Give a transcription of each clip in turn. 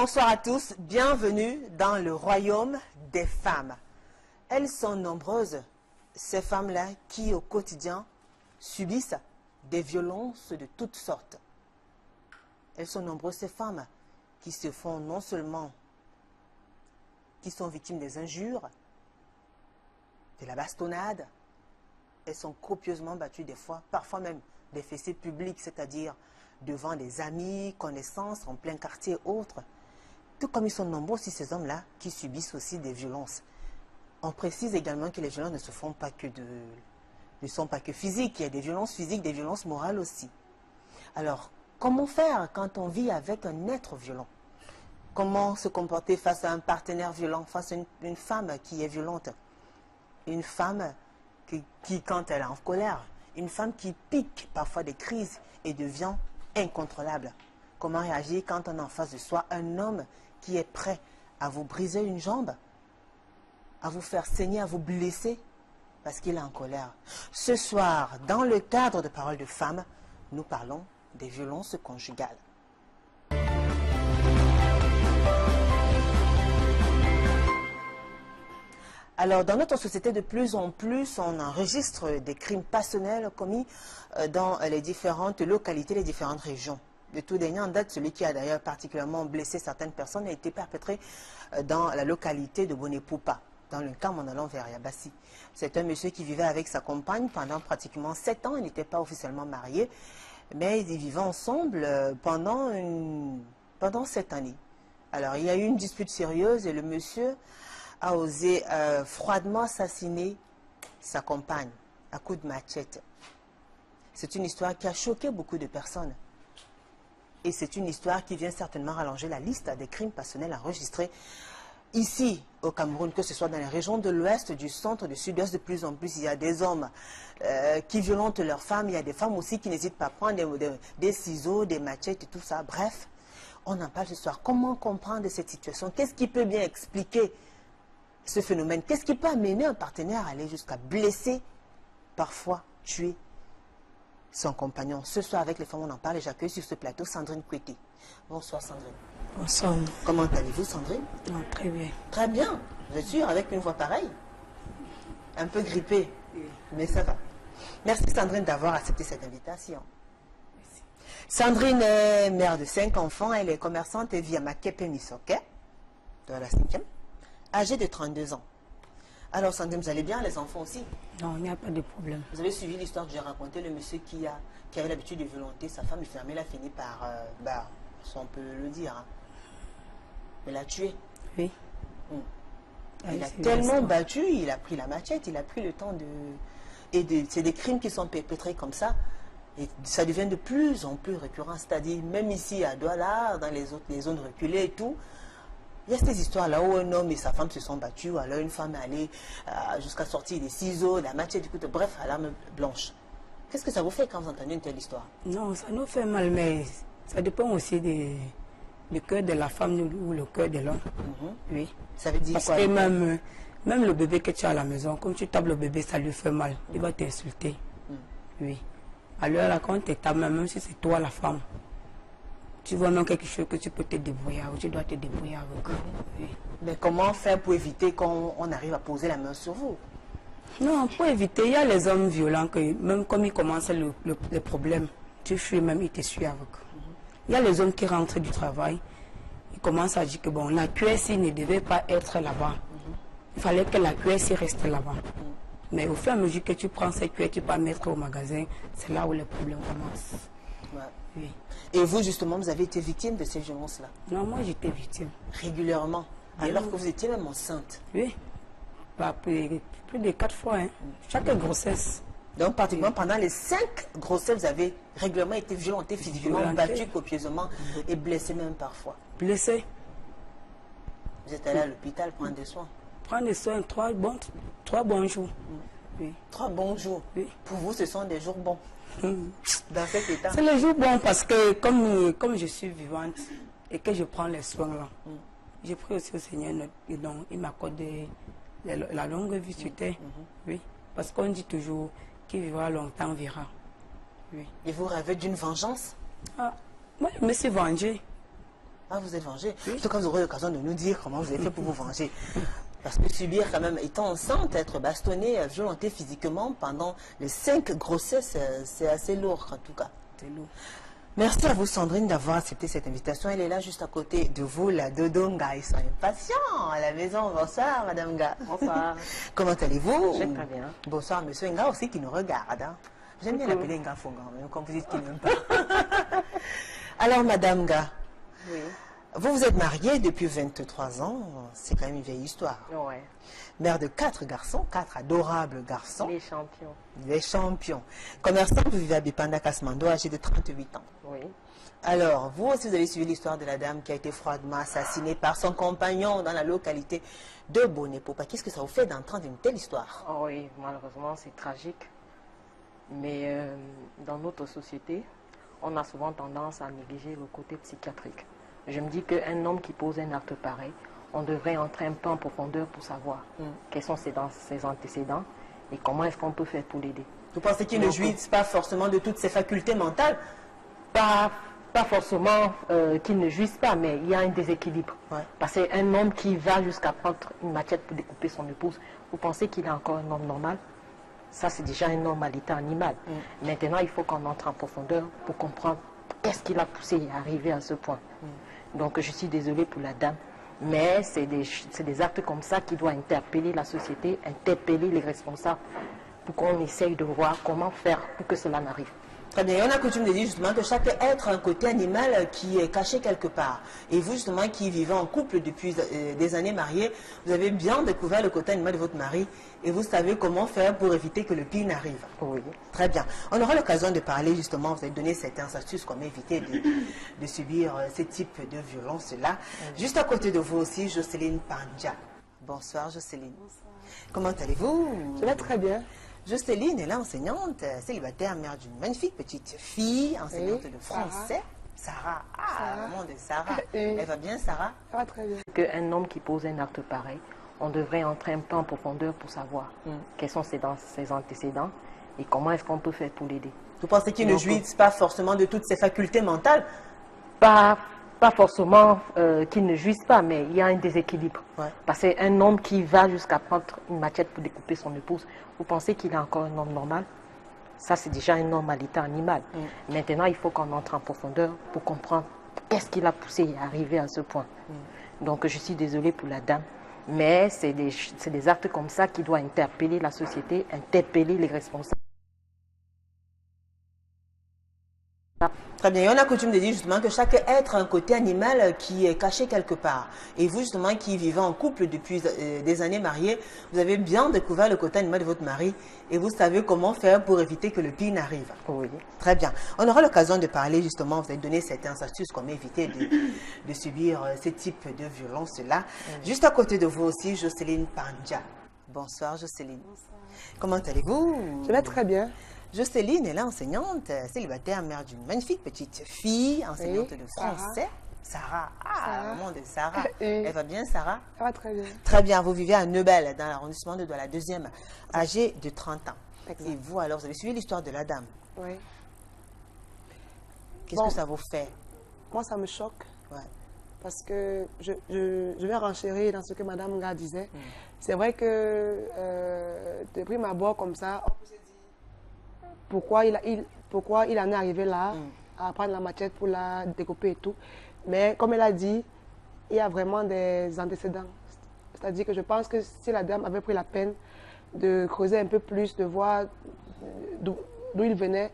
Bonsoir à tous, bienvenue dans le royaume des femmes. Elles sont nombreuses, ces femmes-là qui au quotidien subissent des violences de toutes sortes. Elles sont nombreuses ces femmes qui se font non seulement, qui sont victimes des injures, de la bastonnade, elles sont copieusement battues des fois, parfois même des fessées publiques, c'est-à-dire devant des amis, connaissances, en plein quartier et autres. Tout comme ils sont nombreux aussi ces hommes-là qui subissent aussi des violences. On précise également que les violences ne sont pas que physiques, il y a des violences physiques, des violences morales aussi. Alors, comment faire quand on vit avec un être violent? Comment se comporter face à un partenaire violent, face à une femme qui est violente? Une femme qui, quand elle est en colère, une femme qui pique parfois des crises et devient incontrôlable. Comment réagir quand on a en face de soi un homme qui est prêt à vous briser une jambe, à vous faire saigner, à vous blesser parce qu'il est en colère? Ce soir, dans le cadre de Paroles de femmes, nous parlons des violences conjugales. Alors, dans notre société, de plus en plus, on enregistre des crimes passionnels commis dans les différentes localités, les différentes régions. De tout dernier en date, celui qui a d'ailleurs particulièrement blessé certaines personnes a été perpétré dans la localité de Bonepoupa, dans le camp en allant vers Yabassi. C'est un monsieur qui vivait avec sa compagne pendant pratiquement 7 ans. Il n'était pas officiellement marié, mais ils vivaient ensemble pendant 7 années. Alors, il y a eu une dispute sérieuse et le monsieur a osé froidement assassiner sa compagne à coups de machette. C'est une histoire qui a choqué beaucoup de personnes. Et c'est une histoire qui vient certainement rallonger la liste des crimes passionnels enregistrés ici au Cameroun, que ce soit dans les régions de l'ouest, du centre, du sud-ouest. De plus en plus, il y a des hommes qui violentent leurs femmes. Il y a des femmes aussi qui n'hésitent pas à prendre des ciseaux, des machettes et tout ça. Bref, on en parle ce soir. Comment comprendre cette situation? Qu'est-ce qui peut bien expliquer ce phénomène? Qu'est-ce qui peut amener un partenaire à aller jusqu'à blesser, parfois tuer son compagnon? Ce soir, avec les femmes, on en parle et j'accueille sur ce plateau Sandrine Kouété. Bonsoir Sandrine. Bonsoir. Comment allez-vous Sandrine? Non, très bien. Très bien. Vous êtes sûre, avec une voix pareille? Un peu grippée, mais ça va. Merci Sandrine d'avoir accepté cette invitation. Merci. Sandrine est mère de 5 enfants, elle est commerçante et vit à Makepe Misoke, dans la 5e, âgée de 32 ans. Alors Sandrine, vous allez bien, les enfants aussi? Non, il n'y a pas de problème. Vous avez suivi l'histoire que j'ai racontée, le monsieur qui avait l'habitude de violenter sa femme, il a fini par, si on peut le dire, hein, il l'a tué. Oui. Il a tellement battu, il a pris la machette, il a pris le temps c'est des crimes qui sont perpétrés comme ça. Et ça devient de plus en plus récurrent. C'est-à-dire, même ici à Douala, dans les zones reculées et tout, il y a ces histoires-là où un homme et sa femme se sont battus, ou alors une femme est allée jusqu'à sortir des ciseaux, de la machette, bref, à l'arme blanche. Qu'est-ce que ça vous fait quand vous entendez une telle histoire? Non, ça nous fait mal, mais ça dépend aussi du cœur de la femme ou le cœur de l'homme. Oui. Ça veut dire parce quoi? Que même le bébé que tu as à la maison, comme tu tapes le bébé, ça lui fait mal. Il va t'insulter. Oui. Alors là, quand tu tapes, même si c'est toi la femme, tu vois même quelque chose que tu peux te débrouiller, ou tu dois te débrouiller avec. Oui. Mais comment faire pour éviter qu'on arrive à poser la main sur vous? Non, pour éviter, il y a les hommes violents que même comme ils commencent le problème, tu fuis même, ils te suivent avec. Il y a les hommes qui rentrent du travail, ils commencent à dire que bon, la QSI ne devait pas être là-bas. Il fallait que la QSI reste là-bas. Mais au fur et à mesure que tu prends cette QSI, tu peux mettre au magasin, c'est là où le problème commence. Ouais. Oui. Et vous, justement, vous avez été victime de ces violences-là? Non, moi j'étais victime. Régulièrement? Alors que vous étiez même enceinte? Oui. Bah, plus de 4 fois, hein. Chaque grossesse. Donc, pratiquement pendant les 5 grossesses, vous avez régulièrement été violenté physiquement, battu copieusement et blessé même parfois. Blessé. Vous êtes allé à l'hôpital prendre des soins? Prendre des soins, 3 bons jours. Oui. 3 bons jours? Oui. Pour vous, ce sont des jours bons? Dans cet état? C'est les jours bons parce que comme je suis vivante et que je prends les soins là, j'ai pris aussi au Seigneur et donc il m'accorde la longue vie sur terre. Oui. Parce qu'on dit toujours qui vivra longtemps verra. Oui. Et vous rêvez d'une vengeance? Ah, moi je me suis vengée. Ah, vous êtes vengé. Oui. En tout cas, vous aurez l'occasion de nous dire comment vous avez fait pour vous venger. Parce que subir quand même, étant enceinte, être bastonnée, violentée physiquement pendant les 5 grossesses, c'est assez lourd en tout cas. C'est lourd. Merci à vous Sandrine d'avoir accepté cette invitation. Elle est là juste à côté de vous, la Dodonga. Ils sont impatients à la maison. Bonsoir Madame Nga. Bonsoir. Comment allez-vous? Je vais très bien. Bonsoir Monsieur Nga aussi qui nous regarde. Hein. J'aime bien l'appeler Nga Fonga, même quand vous dites qu'il n'aime pas. Alors Madame Nga, Oui. vous êtes mariée depuis 23 ans. C'est quand même une vieille histoire. Ouais. Mère de 4 garçons, 4 adorables garçons. Les champions. Les champions. Commerçant, vous vivez à Bipanda Kasmando, âgé de 38 ans. Oui. Alors, vous aussi, vous avez suivi l'histoire de la dame qui a été froidement assassinée par son compagnon dans la localité de Bonepopa. Qu'est-ce que ça vous fait d'entendre une telle histoire? Oh oui, malheureusement, c'est tragique. Mais dans notre société, on a souvent tendance à négliger le côté psychiatrique. Je me dis qu'un homme qui pose un acte pareil, on devrait entrer un peu en profondeur pour savoir quels sont ses antécédents et comment est-ce qu'on peut faire pour l'aider. Vous pensez qu'il ne jouisse pas forcément de toutes ses facultés mentales? Pas forcément qu'il ne jouisse pas, mais il y a un déséquilibre. Ouais. Parce qu'un homme qui va jusqu'à prendre une machette pour découper son épouse, vous pensez qu'il est encore un homme normal? Ça, c'est déjà un homme à l'état animal. Maintenant, il faut qu'on entre en profondeur pour comprendre qu'est-ce qui l'a poussé à arriver à ce point. Donc, je suis désolée pour la dame, mais c'est des actes comme ça qui doivent interpeller la société, interpeller les responsables pour qu'on essaye de voir comment faire pour que cela n'arrive. Très bien. On a coutume de dire justement que chaque être a un côté animal qui est caché quelque part. Et vous, justement, qui vivez en couple depuis des années mariés, vous avez bien découvert le côté animal de votre mari et vous savez comment faire pour éviter que le pire n'arrive. Oui. Très bien. On aura l'occasion de parler justement, vous avez donné certaines astuces comment éviter de subir ce type de violence-là. Juste à côté de vous aussi, Jocelyne Pandja. Bonsoir Jocelyne. Bonsoir. Comment allez-vous? Je vais très bien. Jocelyne est là, enseignante, célibataire, mère d'une magnifique petite fille, enseignante Oui, de français. Sarah, Sarah. le nom de Sarah. Oui. Elle va bien, Sarah? Ça va très bien. Qu'un homme qui pose un acte pareil, on devrait entrer un peu en profondeur pour savoir quels sont ses antécédents et comment est-ce qu'on peut faire pour l'aider. Vous pensez qu'il ne jouisse pas forcément de toutes ses facultés mentales? Pas forcément qu'il ne jouisse pas, mais il y a un déséquilibre. Ouais. Parce qu'un homme qui va jusqu'à prendre une machette pour découper son épouse, vous pensez qu'il est encore un homme normal? Ça, c'est déjà un homme à l'état animal. Maintenant, il faut qu'on entre en profondeur pour comprendre qu'est-ce qui l'a poussé à arriver à ce point. Donc, je suis désolée pour la dame, mais c'est des actes comme ça qui doivent interpeller la société, interpeller les responsables. Très bien. Et on a coutume de dire justement que chaque être a un côté animal qui est caché quelque part. Et vous, justement, qui vivez en couple depuis des années mariés, vous avez bien découvert le côté animal de votre mari et vous savez comment faire pour éviter que le pire n'arrive. Oui. Très bien. On aura l'occasion de parler justement, vous avez donné certaines astuces comment éviter de subir ce type de violence-là. Juste à côté de vous aussi, Jocelyne Pandja. Bonsoir Jocelyne. Bonsoir. Comment allez-vous? Je vais très bien. Jocelyne est là, enseignante, célibataire, mère d'une magnifique petite fille, enseignante Oui, de Sarah. français. Sarah, Sarah. le nom de Sarah. Oui. Elle va bien, Sarah? Ça va très bien. Très bien, vous vivez à Neubel, dans l'arrondissement de Douala, deuxième, âgée de 30 ans. Exact. Et vous, alors, vous avez suivi l'histoire de la dame. Oui. Qu'est-ce Bon. que ça vous fait? Moi, ça me choque Ouais. parce que je vais renchérir dans ce que Madame Nga disait. C'est vrai que de prime abord, comme ça, on peut se dire pourquoi il en est arrivé là, à prendre la machette pour la découper et tout. Mais comme elle a dit, il y a vraiment des antécédents. C'est-à-dire que je pense que si la dame avait pris la peine de creuser un peu plus, de voir d'où il venait,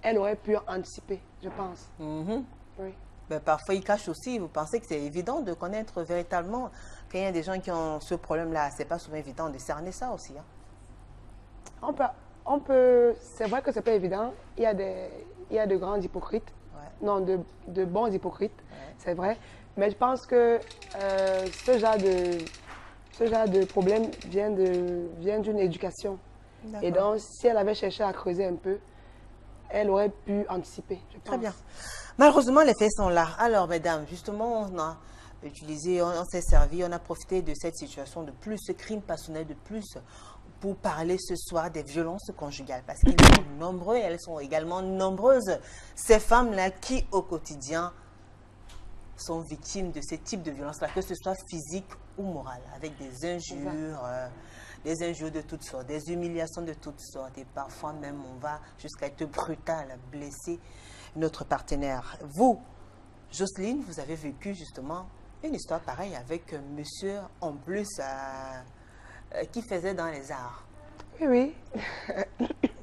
elle aurait pu anticiper, je pense. Mhm. Oui. Ben, parfois, il cache aussi. Vous pensez que c'est évident de connaître véritablement qu'il y a des gens qui ont ce problème-là. C'est pas souvent évident de cerner ça aussi. Hein? On peut, c'est vrai que c'est pas évident. Il y a de grands hypocrites, Ouais. non, de bons hypocrites, Ouais. c'est vrai. Mais je pense que ce genre de problème vient d'une éducation. Et D'accord. donc, si elle avait cherché à creuser un peu, elle aurait pu anticiper, je pense. Très bien. Malheureusement, les faits sont là. Alors, mesdames, justement, on a utilisé, on s'est servi, on a profité de cette situation de plus, ce crime passionnel de plus, pour parler ce soir des violences conjugales. Parce qu'ils sont nombreux et elles sont également nombreuses, ces femmes-là qui, au quotidien, sont victimes de ce type de violence-là, que ce soit physique ou morale, avec des injures de toutes sortes, des humiliations de toutes sortes, et parfois même on va jusqu'à être brutal, blesser notre partenaire. Vous, Jocelyne, vous avez vécu justement une histoire pareille avec un monsieur en plus qui faisait dans les arts. Oui, oui.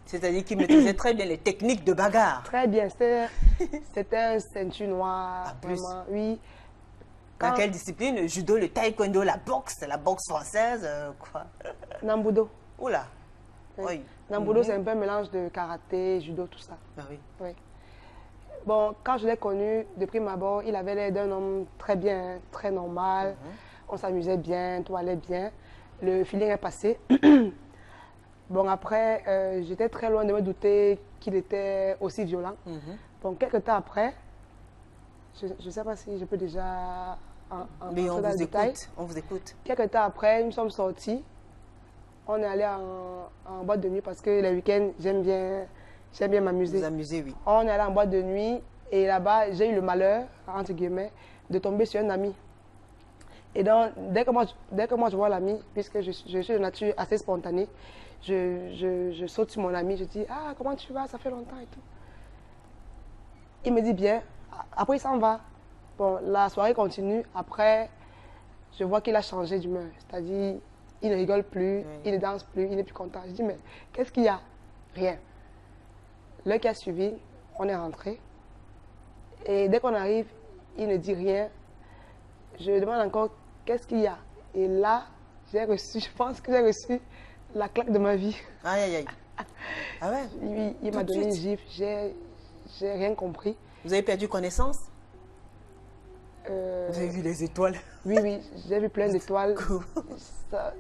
C'est-à-dire qu'il maîtrisait très bien les techniques de bagarre. Très bien. C'était un ceinture noire. En plus. Vraiment, oui. Dans quelle discipline? Le judo, le taekwondo, la boxe française, quoi? Nambudo. Oula. Oui. Nambudo, c'est un peu un mélange de karaté, judo, tout ça. Ah oui. Oui. Bon, quand je l'ai connu, de prime abord, il avait l'air d'un homme très bien, très normal. On s'amusait bien, tout allait bien. Le feeling est passé. Bon, après, j'étais très loin de me douter qu'il était aussi violent. Bon, quelques temps après, je ne sais pas si je peux déjà mais entrer dans le détail. On vous écoute. Quelques temps après, nous sommes sortis. On est allé en boîte de nuit parce que les week-ends, j'aime bien m'amuser. Vous amusez, oui. On est allé en boîte de nuit et là-bas, j'ai eu le malheur, entre guillemets, de tomber sur un ami. Et donc, dès que moi je vois l'ami, puisque je suis de nature assez spontanée, je saute sur mon ami, je dis « Ah, comment tu vas? Ça fait longtemps et tout. » Il me dit bien. Après, il s'en va. Bon, la soirée continue. Après, je vois qu'il a changé d'humeur. C'est-à-dire, il ne rigole plus, il ne danse plus, il n'est plus content. Je dis « Mais qu'est-ce qu'il y a? » Rien. L'heure qui a suivi, on est rentré. Et dès qu'on arrive, il ne dit rien. Je demande encore qu'est-ce qu'il y a. Et là, je pense que j'ai reçu la claque de ma vie. Aïe, aïe, aïe. Ah ouais? Il m'a donné une gifle, j'ai rien compris. Vous avez perdu connaissance? Vous avez vu les étoiles? Oui, oui, j'ai vu plein d'étoiles.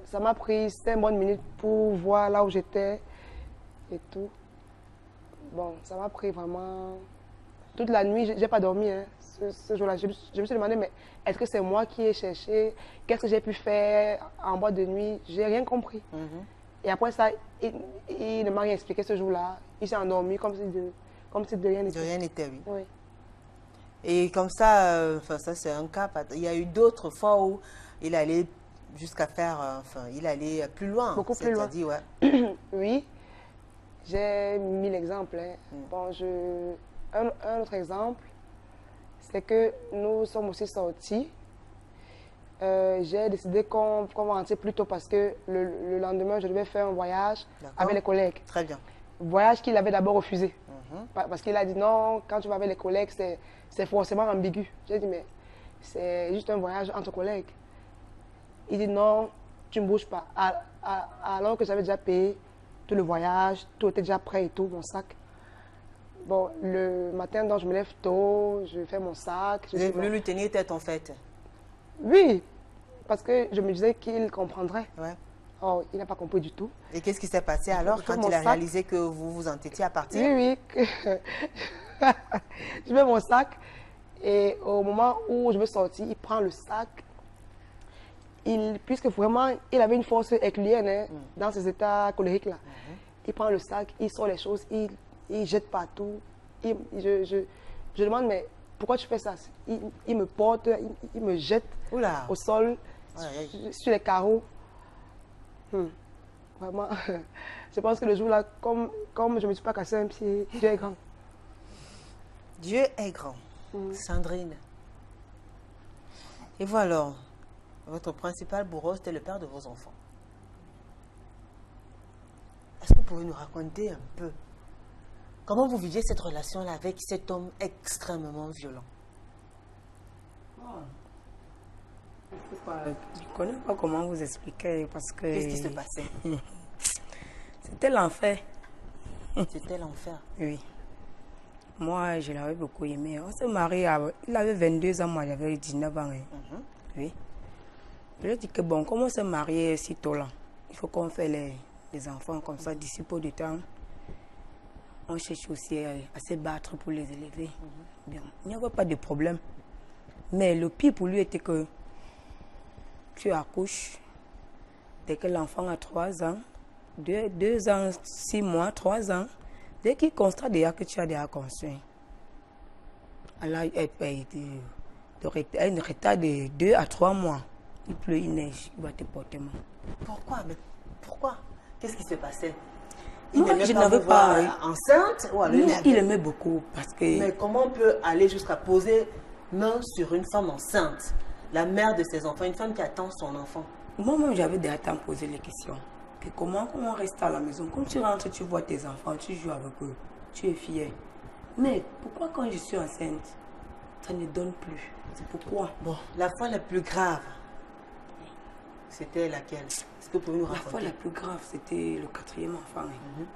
Ça m'a pris 5 bonnes minutes pour voir là où j'étais et tout. Bon, ça m'a pris vraiment... Toute la nuit, je n'ai pas dormi hein, ce jour-là. Je me suis demandé, mais est-ce que c'est moi qui ai cherché? Qu'est-ce que j'ai pu faire en boîte de nuit? Je n'ai rien compris. Et après ça, il ne m'a rien expliqué ce jour-là. Il s'est endormi comme si de rien n'était. De rien n'était, oui. Oui. Et comme ça, ça c'est un cas. Il y a eu d'autres fois où il allait jusqu'à faire, il allait plus loin. Beaucoup plus loin. C'est-à-dire, ouais. Oui, j'ai mis l'exemple. Hein. Bon, un autre exemple, c'est que nous sommes aussi sortis. J'ai décidé qu'on va rentrer plus tôt parce que le lendemain, je devais faire un voyage avec les collègues. Très bien. Voyage qu'il avait d'abord refusé. Parce qu'il a dit non, quand tu vas avec les collègues, c'est forcément ambigu. J'ai dit, mais c'est juste un voyage entre collègues. Il dit non, tu ne bouges pas. Alors que j'avais déjà payé tout le voyage, tout était déjà prêt et tout, mon sac. Bon, le matin, donc, je me lève tôt, je fais mon sac. Vous avez voulu lui tenir tête en fait? Oui, parce que je me disais qu'il comprendrait. Ouais. Oh, il n'a pas compris du tout. Et qu'est-ce qui s'est passé alors quand il a réalisé que vous vous entêtiez à partir? Oui, oui. Je mets mon sac et au moment où je veux sortir, il prend le sac. Puisque vraiment, il avait une force herculienne hein, dans ses états colériques-là. Il prend le sac, il sort les choses, il jette partout. Je demande, mais pourquoi tu fais ça? Il me porte, il me jette au sol, sur les carreaux. Vraiment, je pense que le jour-là, comme je ne me suis pas cassé un pied, Dieu est grand. Dieu est grand. Sandrine. Et voilà, votre principal bourreau, c'était le père de vos enfants. Est-ce que vous pouvez nous raconter un peu comment vous viviez cette relation-là avec cet homme extrêmement violent? Je ne connais pas comment vous expliquer parce que... Qu'est-ce qui se passait? C'était l'enfer. C'était l'enfer. Oui. Moi, je l'avais beaucoup aimé. On s'est marié, il avait 22 ans, moi j'avais 19 ans. Hein. Oui. Je lui ai dit que bon, comme on s'est marié si tôt là, il faut qu'on fasse les enfants comme ça d'ici peu de temps. On cherche aussi à se battre pour les élever. Bien, il n'y avait pas de problème. Mais le pire pour lui était que tu accouches dès que l'enfant a 3 ans, 2 ans, 6 mois, 3 ans, dès qu'il constate déjà que tu as déjà conçu. Alors, un retard de 2 à 3 mois. Il pleut, il neige, il va te porter mal. Pourquoi? Mais pourquoi? Qu'est-ce qui se passait? Moi, je n'avais pas enceinte ou alors il aimait beaucoup parce que... Mais comment on peut aller jusqu'à poser main sur une femme enceinte, la mère de ses enfants, une femme qui attend son enfant? Moi-même, j'avais déjà temps posé les questions. Que comment on reste à la maison? Quand tu rentres, tu vois tes enfants, tu joues avec eux, tu es fier. Mais pourquoi quand je suis enceinte, ça ne donne plus? C'est pourquoi? Bon, la fois la plus grave, c'était laquelle? Est-ce que vous pouvez nous raconter? La fois la plus grave, c'était le 4e enfant.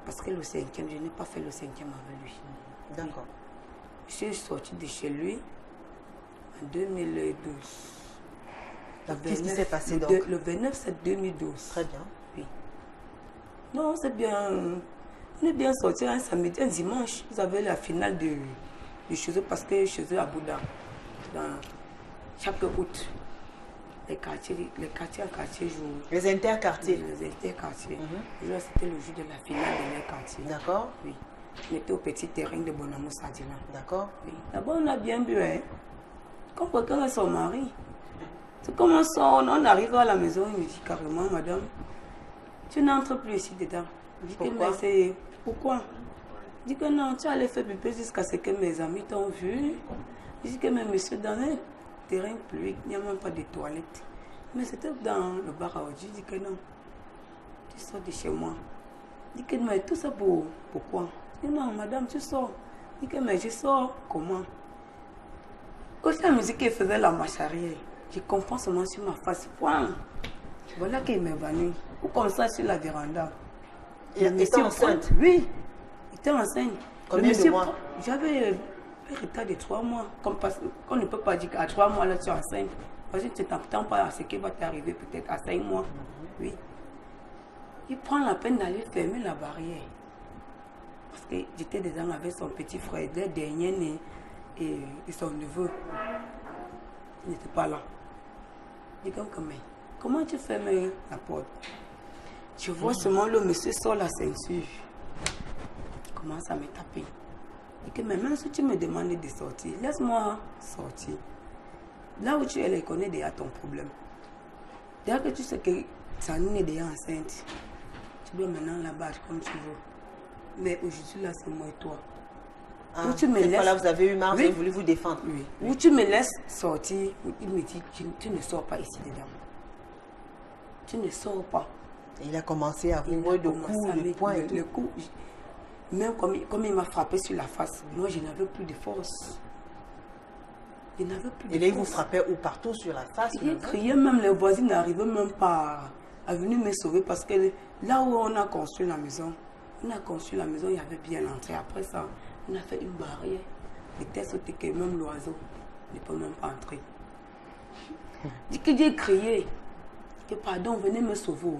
Parce que le 5e, je n'ai pas fait le 5e avec lui. D'accord. Je suis sortie de chez lui en 2012. Qu'est-ce qui s'est passé donc? Le 29 c'est 2012. Très bien. Oui. Non, c'est bien. On est bien sortis un samedi, un dimanche. Vous avez la finale de chez eux parce que chez eux à Bouddha, dans chaque août, les quartiers en quartier jouent. Les interquartiers. Les interquartiers. C'était le jour de la finale de leur quartier. D'accord. Oui. On était au petit terrain de Bonamou Sadina. D'accord. Oui. D'abord, on a bien bu, hein. Quand quelqu'un est son mari, c'est comme on sort, on arrive à la maison, il me dit carrément, madame, tu n'entres plus ici dedans. Je dis pourquoi? Que c'est pourquoi? Je dis que non, tu allais faire pipi jusqu'à ce que mes amis t'ont vu. Je dis que mais monsieur, dans un terrain public, il n'y a même pas de toilettes. Mais c'était dans le bar à Oji. Je dis que non, tu sors de chez moi. Je dis que mais tout ça pourquoi? Je dis non, madame, tu sors. Je dis que mais je sors comment? Quand la musique qui faisait la marche arrière, je comprends seulement sur ma face. Point. Voilà qu'il m'est venu. Ou comme ça sur la véranda. Et était enceinte? Oui, il était enceinte. Combien de mois? J'avais un retard de 3 mois. Comme on ne peut pas dire qu'à 3 mois là tu es enceinte. Parce que tu ne t'attends pas à ce qui va t'arriver peut-être à 5 mois. Oui. Il prend la peine d'aller fermer la barrière. Parce que j'étais dedans avec son petit frère, le dernier né. Et son neveu, il n'était pas là. Je dis mais comment tu fermes la porte? Je vois seulement le monsieur sort la ceinture. Il commence à me taper. Je dis mais même si tu me demandes de sortir, laisse-moi sortir. Là où tu es, elle connaît déjà ton problème. Dès que tu sais que Sanine est déjà enceinte, tu dois maintenant la battre comme tu veux. Mais aujourd'hui, là, c'est moi et toi. Ah, où tu me laisses... là, vous avez eu marre, oui. vous avez voulu vous défendre. Oui. Où tu me laisses sortir, il me dit, tu ne sors pas ici dedans. Tu ne sors pas. Et il a commencé à vous mettre de coups, de poings et tout. Le coup, même comme il m'a frappé sur la face, moi, je n'avais plus de force. Je n'avais plus de force. Et là, il vous frappait ou partout sur la face? Il criait, même les voisins n'arrivaient même pas à venir me sauver parce que là où on a construit la maison, il y avait bien l'entrée. Après ça, on a fait une barrière. De telle sorte que même l'oiseau ne peut même pas entrer. Dit que j'ai crié que pardon, venez me sauver.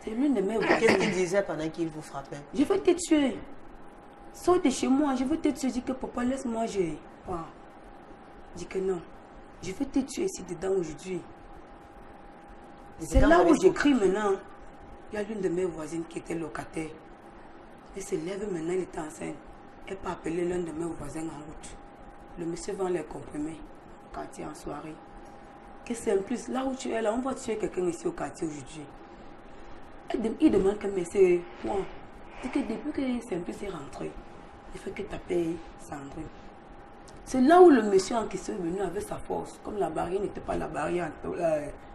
C'est l'une de mes voisins. Qu'est-ce qu'il disait pendant qu'il vous frappait? Je vais te tuer. Sors de chez moi, je vais te tuer. Je dis que papa, laisse-moi, j'ai. Ah. Je dis que non. Je vais te tuer ici dedans aujourd'hui. C'est là où j'écris maintenant. Il y a l'une de mes voisines qui était locataire. Elle se lève maintenant, elle est enceinte. Elle peut appeler l'un de mes voisins en route. Le monsieur vend les comprimés au quartier en soirée. Que c'est en plus, là où tu es là, on va tuer quelqu'un ici au quartier aujourd'hui. Il demande que mais c'est moi. C'est que depuis que c'est en plus est rentré, il fait que taper Sandrine. C'est là où le monsieur en question est venu avec sa force. Comme la barrière n'était pas la barrière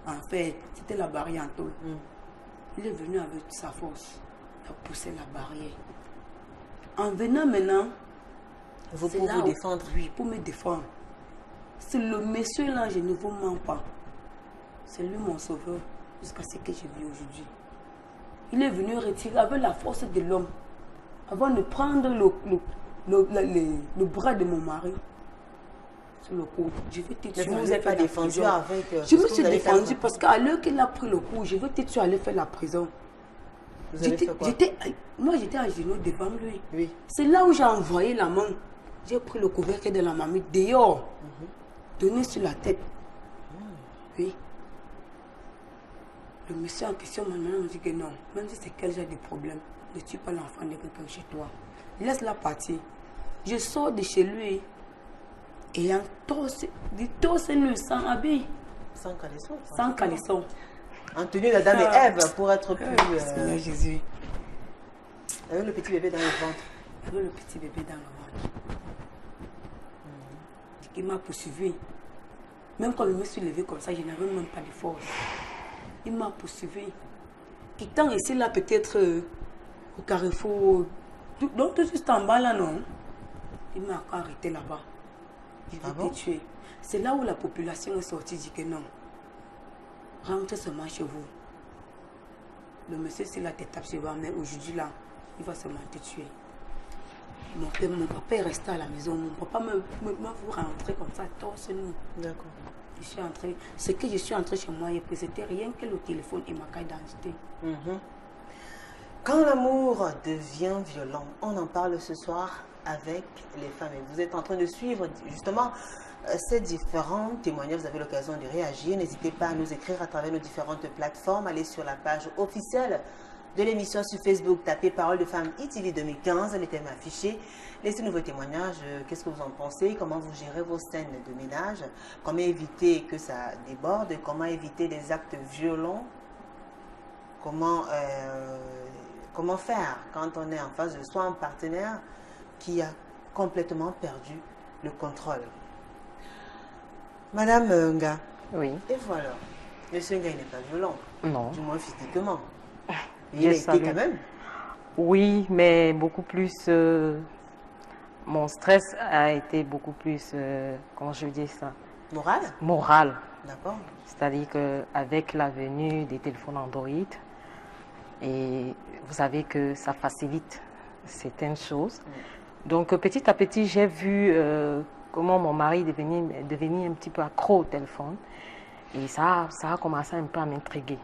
en fait, c'était la barrière en tôle. Il est venu avec sa force. Il a poussé la barrière. En venant maintenant, pour vous défendre? Oui, pour me défendre. C'est le monsieur là, je ne vous mens pas. C'est lui mon sauveur jusqu'à ce que je vis aujourd'hui. Il est venu retirer avec la force de l'homme avant de prendre le bras de mon mari sur le coup. Je vais te tuer. Mais vous ne vous êtes pas défendu avec... Je me suis défendu parce qu'à l'heure qu'il a pris le coup, je vais te tuer, aller faire la prison. Vous avez fait quoi? Moi, j'étais à genoux devant lui. Oui. C'est là où j'ai envoyé la main. J'ai pris le couvercle de la mamie dehors, donné sur la tête. Oui. Le monsieur en question m'a dit que non, même si c'est quel genre de problème, ne tue pas l'enfant de quelqu'un chez toi. Laisse-la partir. Je sors de chez lui. ayant tossé sans habit, Sans caleçon. sans caleçon. En tenue d'Adam et Ève pour être plus... Seigneur Jésus. avec le petit bébé dans le ventre. Avec le petit bébé dans le ventre. Il m'a poursuivi. Même quand je me suis levée comme ça, je n'avais même pas de force. Il m'a poursuivi. Quittant ici, là, peut-être au carrefour, donc tout juste en bas, là, non. Il m'a encore arrêté là-bas. Il veut te tuer. C'est là où la population est sortie, dit que non. Rentre seulement chez vous. Le monsieur, c'est la tête tape sur moi, mais aujourd'hui, là, il va seulement te tuer. Mon papa est resté à la maison. Mon papa me vu rentrer comme ça, torse nu. D'accord. Je suis entrée. Ce que je suis entrée chez moi, c'était rien que le téléphone et ma carte d'identité. Quand l'amour devient violent, on en parle ce soir avec les femmes. Et vous êtes en train de suivre justement ces différents témoignages. Vous avez l'occasion de réagir. N'hésitez pas à nous écrire à travers nos différentes plateformes. Allez sur la page officielle de l'émission sur Facebook. Tapez Parole de Femmes ITV 2015. Le thème affiché. Laissez-nous vos témoignages. Qu'est-ce que vous en pensez? Comment vous gérez vos scènes de ménage? Comment éviter que ça déborde? Comment éviter des actes violents? Comment faire quand on est en face de soi un partenaire qui a complètement perdu le contrôle? Madame Nga. Oui. Et voilà. Monsieur Nga, il n'est pas violent. Non. Du moins physiquement. Il Je a été savais. quand même. Oui, mais beaucoup plus... mon stress a été beaucoup plus... comment je dis ça? Moral. Moral. D'accord. C'est-à-dire qu'avec la venue des téléphones Android, et vous savez que ça facilite certaines choses. Donc petit à petit, j'ai vu comment mon mari devenait un petit peu accro au téléphone. Et ça a commencé un peu à m'intriguer.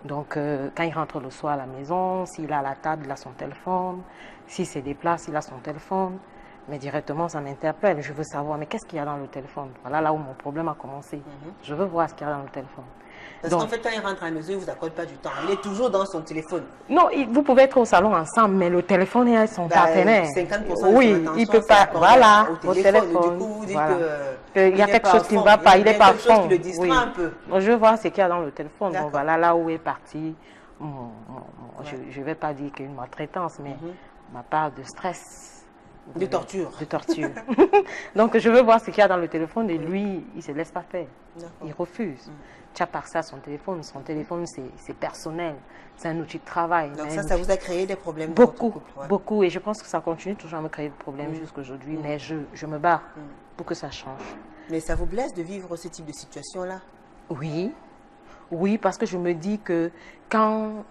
Donc quand il rentre le soir à la maison, s'il est à la table, il a son téléphone. S'il se déplace, il a son téléphone. Mais directement, ça m'interpelle. Je veux savoir, mais qu'est-ce qu'il y a dans le téléphone? Voilà là où mon problème a commencé. Je veux voir ce qu'il y a dans le téléphone. Parce qu'en fait, quand il rentre à la maison, il ne vous accorde pas du temps. Il est toujours dans son téléphone. Non, vous pouvez être au salon ensemble, mais le téléphone est son partenaire. 50% Oui, de son il peut attention, pas. c'est Voilà, au au téléphone. téléphone. Du coup, vous dites Voilà. qu'il y a n'est quelque pas chose à qui ne fond. va pas, il n'est pas à quelque chose fond. qui le distrait un peu. Donc, je veux voir ce qu'il y a dans le téléphone. D'accord. Donc voilà là où est parti. Je ne vais pas dire qu'une maltraitance, mais ma part de stress. De torture. De torture. Donc je veux voir ce qu'il y a dans le téléphone et lui, il ne se laisse pas faire. Il refuse. Tu as par ça son téléphone c'est personnel, c'est un outil de travail. Donc ça vous a créé des problèmes dans votre Beaucoup, couple, ouais. beaucoup. Et je pense que ça continue toujours à me créer des problèmes jusqu'à aujourd'hui. Mais je me bats pour que ça change. Mais ça vous blesse de vivre ce type de situation-là? Oui, oui, parce que je me dis que quand,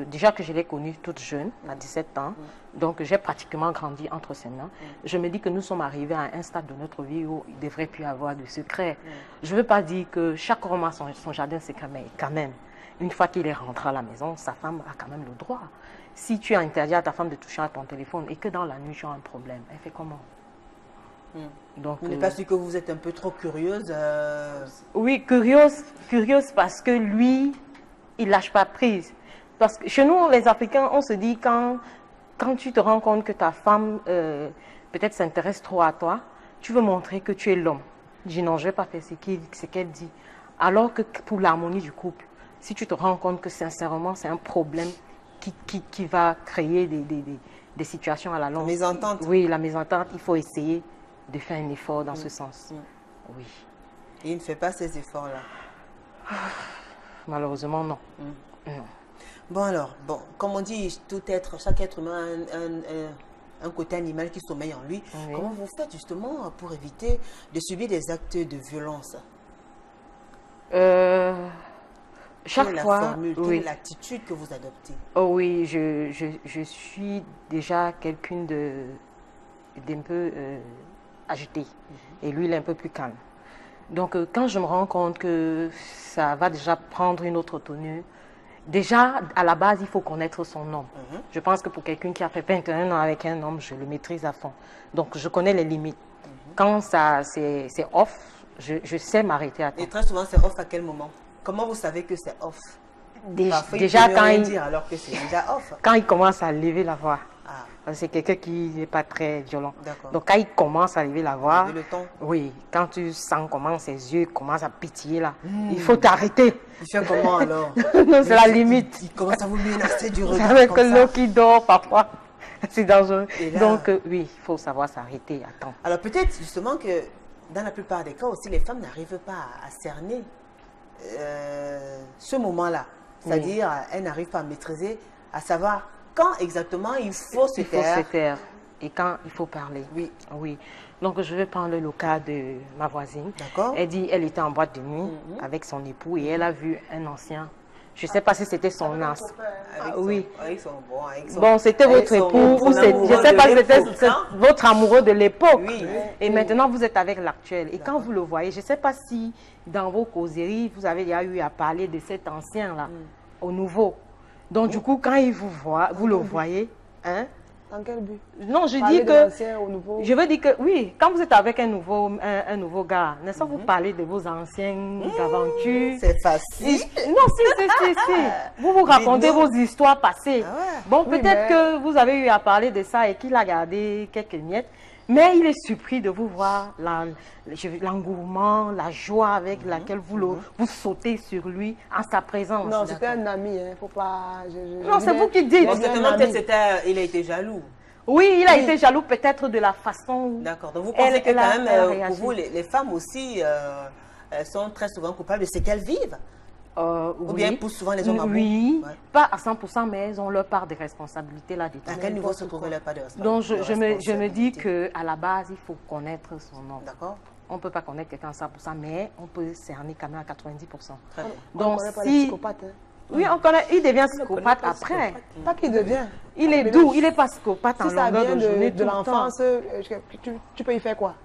déjà que je l'ai connue toute jeune, à 17 ans, donc j'ai pratiquement grandi entre ses mains, je me dis que nous sommes arrivés à un stade de notre vie où il ne devrait plus y avoir de secret. Je ne veux pas dire que chaque homme a son jardin secret, mais quand même, une fois qu'il est rentré à la maison, sa femme a quand même le droit. Si tu as interdit à ta femme de toucher à ton téléphone et que dans la nuit tu as un problème, elle fait comment? Donc, Vous n'êtes pas sûr que vous êtes un peu trop curieuse Oui, curieuse parce que lui, il lâche pas prise. Parce que chez nous, les Africains, on se dit quand tu te rends compte que ta femme peut-être s'intéresse trop à toi, tu veux montrer que tu es l'homme. Dis non, je ne vais pas faire ce qu'elle dit. Alors que pour l'harmonie du couple, si tu te rends compte que sincèrement c'est un problème qui va créer des situations à la longue. La mésentente. Oui, la mésentente, il faut essayer de faire un effort dans ce sens. Oui. Et il ne fait pas ces efforts-là? Malheureusement, non. Non. Bon alors, comme on dit, chaque être humain a un côté animal qui sommeille en lui. Oui. Comment vous faites justement pour éviter de subir des actes de violence? Chaque quelle est fois, la formule, quelle oui. est l'attitude que vous adoptez? Oh oui, je suis déjà quelqu'un d'un peu agité. Et lui, il est un peu plus calme. Donc, quand je me rends compte que ça va déjà prendre une autre tenue, déjà, à la base, il faut connaître son nom. Je pense que pour quelqu'un qui a fait 21 ans avec un homme, je le maîtrise à fond. Donc, je connais les limites. Quand c'est off, je sais m'arrêter à temps. Et très souvent, c'est off à quel moment? Comment vous savez que c'est off? Parfois, Déjà, il peut rien dire alors que c'est déjà off. quand il commence à lever la voix. Ah. Parce que c'est quelqu'un qui n'est pas très violent. D'accord. Donc quand il commence à lever la voix, Lever le ton. oui, quand tu sens comment ses yeux commencent à pétiller là, il faut t'arrêter. Il fait comment alors? Non, c'est la limite. Il commence à vous menacer du Vous regard savez comme que ça. l'eau qui dort parfois, c'est dangereux. Et là- Donc oui, il faut savoir s'arrêter à temps. Alors peut-être justement que dans la plupart des cas aussi, les femmes n'arrivent pas à cerner ce moment-là. C'est-à-dire, elles n'arrivent pas à maîtriser, à savoir quand exactement il faut se Il faut se taire. taire et quand il faut parler. Oui. Oui. Donc je vais prendre le cas de ma voisine. D'accord. Elle dit elle était en boîte de nuit avec son époux et elle a vu un ancien. Je ne sais pas si c'était son as. Avec oui. Avec son, avec son- Bon, c'était avec votre son- époux son ou c'est, amoureux je ne sais de pas si c'était l'époque, hein. votre amoureux de l'époque. Oui. Et maintenant, vous êtes avec l'actuel. Et quand vous le voyez, je ne sais pas si dans vos causeries, vous avez déjà eu à parler de cet ancien-là au nouveau. Donc, du coup, quand il vous voit, vous le voyez, hein? Dans quel but? Non, je Parler dis de que... l'ancien au nouveau. Je veux dire que, oui, quand vous êtes avec un nouveau gars, n'est-ce pas, vous parlez de vos anciennes aventures. C'est facile. Non, si. Vous vous racontez Dites-nous. vos histoires passées. Ah ouais. Bon, Oui, peut-être mais- que vous avez eu à parler de ça et qu'il a gardé quelques miettes, mais il est surpris de vous voir l'engouement, la joie avec laquelle vous sautez sur lui en sa présence. Non, c'était un ami, hein. Faut pas. Non, c'est vous qui dites. Donc, J'ai un certainement, ami. peut-être il a été jaloux. Oui, il a été jaloux peut-être de la façon où... D'accord. Donc vous Elle- pensez que elle a- quand même, elle a pour réagi. vous, les femmes aussi elles sont très souvent coupables de ce qu'elles vivent. Ou bien elles poussent souvent les hommes à bout. Oui, Ouais. pas à 100%, mais elles ont leur part de responsabilité là-dedans. À quel niveau se trouve leur pas de Donc, je me dis responsabilité? qu'à la base, il faut connaître son nom. D'accord. On ne peut pas connaître quelqu'un à 100%, mais on peut cerner quand même à 90%. Très bien. On Donc, connaît pas les si... psychopathes. Hein. Oui, on connaît, il devient psychopathe après. Pas qu'il devient. Il est doux, il n'est pas psychopathe en Si ça longueur vient de journée de tout le temps. l'enfance, tu peux y faire quoi?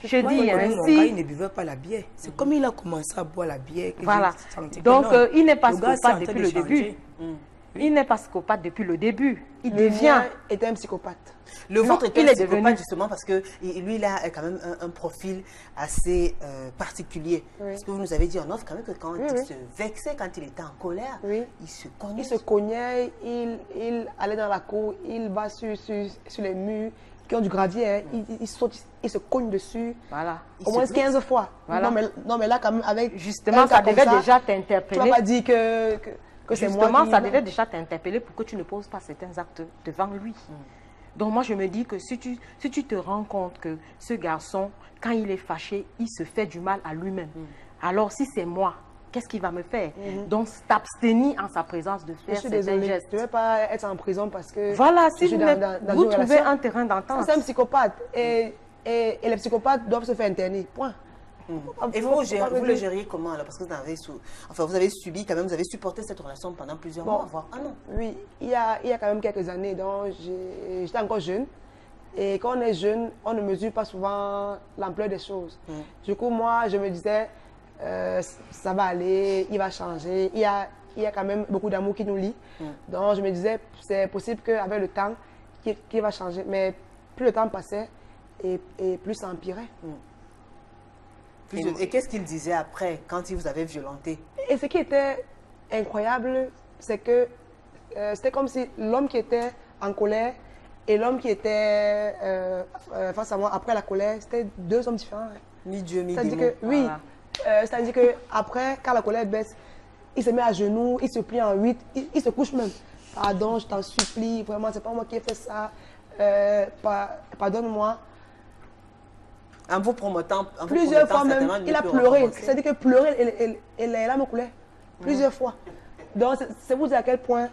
Je dis, Moi, hein, mon gars, il ne buvait pas la bière. C'est comme il a commencé à boire la bière que Voilà. j'ai senti que Donc, non, il n'est pas le gars, c'est en psychopathe train depuis de le changer. début. Il n'est pas psychopathe depuis le début. Il Le devient. mien était un psychopathe. Le Non, vôtre était il un est psychopathe devenu- justement parce que lui, il a quand même un profil assez particulier. Oui. Parce que vous nous avez dit en offre quand même que quand Oui, il oui. se vexait, quand il était en colère, Oui. il se cognait. Il se cognait, il allait dans la cour, il va sur les murs qui ont du gravier, hein. Il saute, il se cogne dessus. Voilà. Au moins 15 fois. Voilà. Non, mais là, quand même, avec. Justement, un ça cas comme devait déjà Tu vas t'interpeller. pas dire que c'est moi. Justement, qui- ça devait déjà t'interpeller pour que tu ne poses pas certains actes devant lui. Donc moi, je me dis que si tu te rends compte que ce garçon, quand il est fâché, il se fait du mal à lui-même. Alors si c'est moi, qu'est-ce qu'il va me faire? Donc t'abstenir en sa présence de Je faire suis certains désolée. gestes. Je ne vais pas être en prison parce que. Voilà, je si suis vous, dans vous une trouvez relation. un terrain d'entente. C'est un psychopathe. Et les psychopathes doivent se faire interner. Point. Et Faut vous, pas vous me le dire- gériez comment alors? Parce que vous avez subi quand même, vous avez supporté cette relation pendant plusieurs Bon. mois, voire un an. Oui, il y a quand même quelques années, donc j'étais encore jeune. Et quand on est jeune, on ne mesure pas souvent l'ampleur des choses. Du coup, moi, je me disais, ça va aller, il va changer. Il y a quand même beaucoup d'amour qui nous lie. Donc, je me disais, c'est possible qu'avec le temps, qu'il va changer. Mais plus le temps passait, et plus ça empirait. Et qu'est-ce qu'il disait après, quand il vous avait violenté? Et ce qui était incroyable, c'est que c'était comme si l'homme qui était en colère et l'homme qui était face à moi après la colère, c'était deux hommes différents. Hein. Ni Dieu, ni C'est-à-dire démon. que, oui, Voilà. c'est-à-dire que après, quand la colère baisse, il se met à genoux, il se plie en 8, il se couche même. Pardon, je t'en supplie, vraiment, c'est pas moi qui ai fait ça. Pardonne-moi. En vous promettant, Plusieurs fois même, certainement de ne il a plus pleuré. recommencer. C'est-à-dire que pleurer, et les larmes coulaient. Plusieurs fois. Donc, c'est vous dire à quel point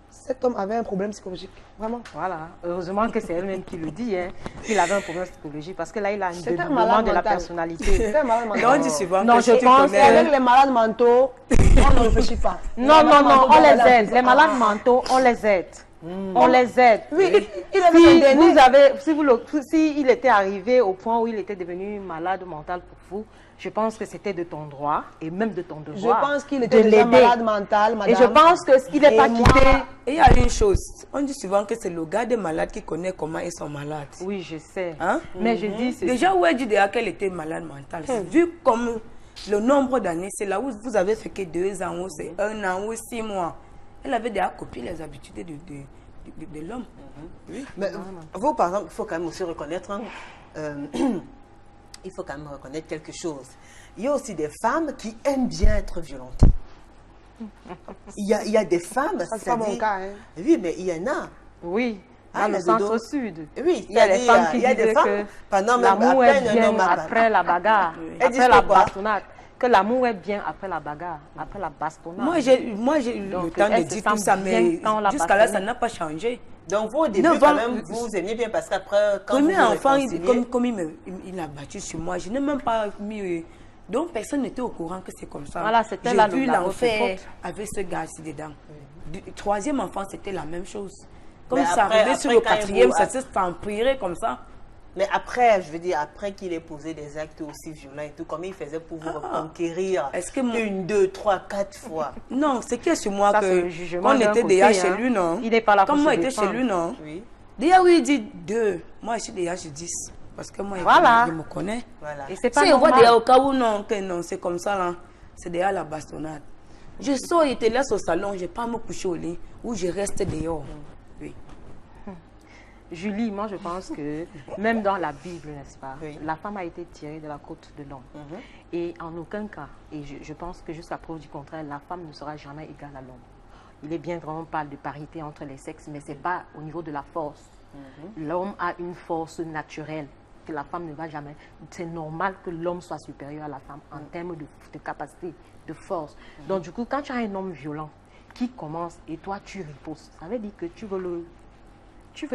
cet homme avait un problème psychologique. Vraiment. Voilà. Heureusement que c'est elle-même qui le dit, hein, qu'il avait un problème psychologique. Parce que là, il a un C'était un dédoublement malade de la mental. personnalité. C'était un malade Et on mental. dit souvent Non, que je si tu pense Et connais- avec les malades mentaux, on ne réfléchit pas. Non, Les non, malades non, mentaux on doivent les aller en aide. prison. Les malades mentaux, on les aide. On les aide. Oui, il avait Si, son vous dernier. avez, si il était arrivé au point où il était devenu malade mental pour vous, je pense que c'était de ton droit et même de ton Je devoir pense qu'il de était déjà l'aider. malade mental, madame. Et je pense qu'il n'est Et pas moi- quitté. Et il y a une chose, on dit souvent que c'est le gars des malades qui connaît comment ils sont malades. Oui, je sais. Hein? Mais je dis ceci. Déjà, où elle dit déjà qu'elle était malade mentale, vu comme le nombre d'années, c'est là où vous avez fait que 2 ans, ou c'est 1 an, ou 6 mois. Elle avait déjà copié les habitudes de l'homme. Oui. Mais vous, par exemple, il faut quand même aussi reconnaître, hein, il faut quand même reconnaître quelque chose. Il y a aussi des femmes qui aiment bien être violentées. Il y a des femmes... Ça, c'est pas mon cas. Hein. Oui, mais il y en a. Oui, Ah, dans il y le a de d'autres. centre-sud. Oui, Il y a des femmes qui disent que pendant même l'amour à est peine un bien homme a après la bagarre, Elles disent après la que quoi? bastonnade. Que l'amour est bien après la bagarre, après la bastonnade. Moi, j'ai le Donc, temps de elles se dire tout sentent ça, bien mais quand on l'a jusqu'à là, ça bastonné. n'a pas changé. Donc vous, au début, Non, quand bon, même, vous aimiez bien parce qu'après, quand Premier vous vous enfant, réconciliez- comme il a battu sur moi, je n'ai même pas mis... Donc, personne n'était au courant que c'est comme ça. Voilà, c'était J'ai là vu la l'enfer faute. avec ce gars-ci dedans. Troisième enfant, c'était la même chose. Comme Mais ça après- arrivait sur après, le quand quatrième, vous- ça s'empirait comme ça. Mais après, je veux dire, après qu'il ait posé des actes aussi violents et tout, comment il faisait pour vous reconquérir Est-ce que moi- 1, 2, 3, 4 fois? Non, c'est que sur moi Ça, c'est que le jugement quand on d'un était côté, déjà hein. chez lui, non. Il n'est pas là Quand pour moi se j'étais chez défendre. lui, non. Oui, Déjà, oui, il dit 2. Moi, je suis déjà chez 10. Parce que moi, Voilà. je me connais. voilà. Et c'est pas Si je vois normal. déjà au cas où non, que non, c'est comme ça, là. C'est déjà la bastonnade. Je sors, il te laisse au salon, je ne vais pas me coucher au lit, ou je reste dehors. Oui. Julie, moi je pense que même dans la Bible, n'est-ce pas, Oui. la femme a été tirée de la côte de l'homme. Et en aucun cas, et je pense que jusqu'à preuve du contraire, la femme ne sera jamais égale à l'homme. Il est bien vraiment pas de parité entre les sexes, mais ce n'est pas au niveau de la force. L'homme a une force naturelle que la femme ne va jamais. C'est normal que l'homme soit supérieur à la femme en termes de capacité, de force. Donc du coup, quand tu as un homme violent qui commence et toi tu ripostes, ça veut dire que tu veux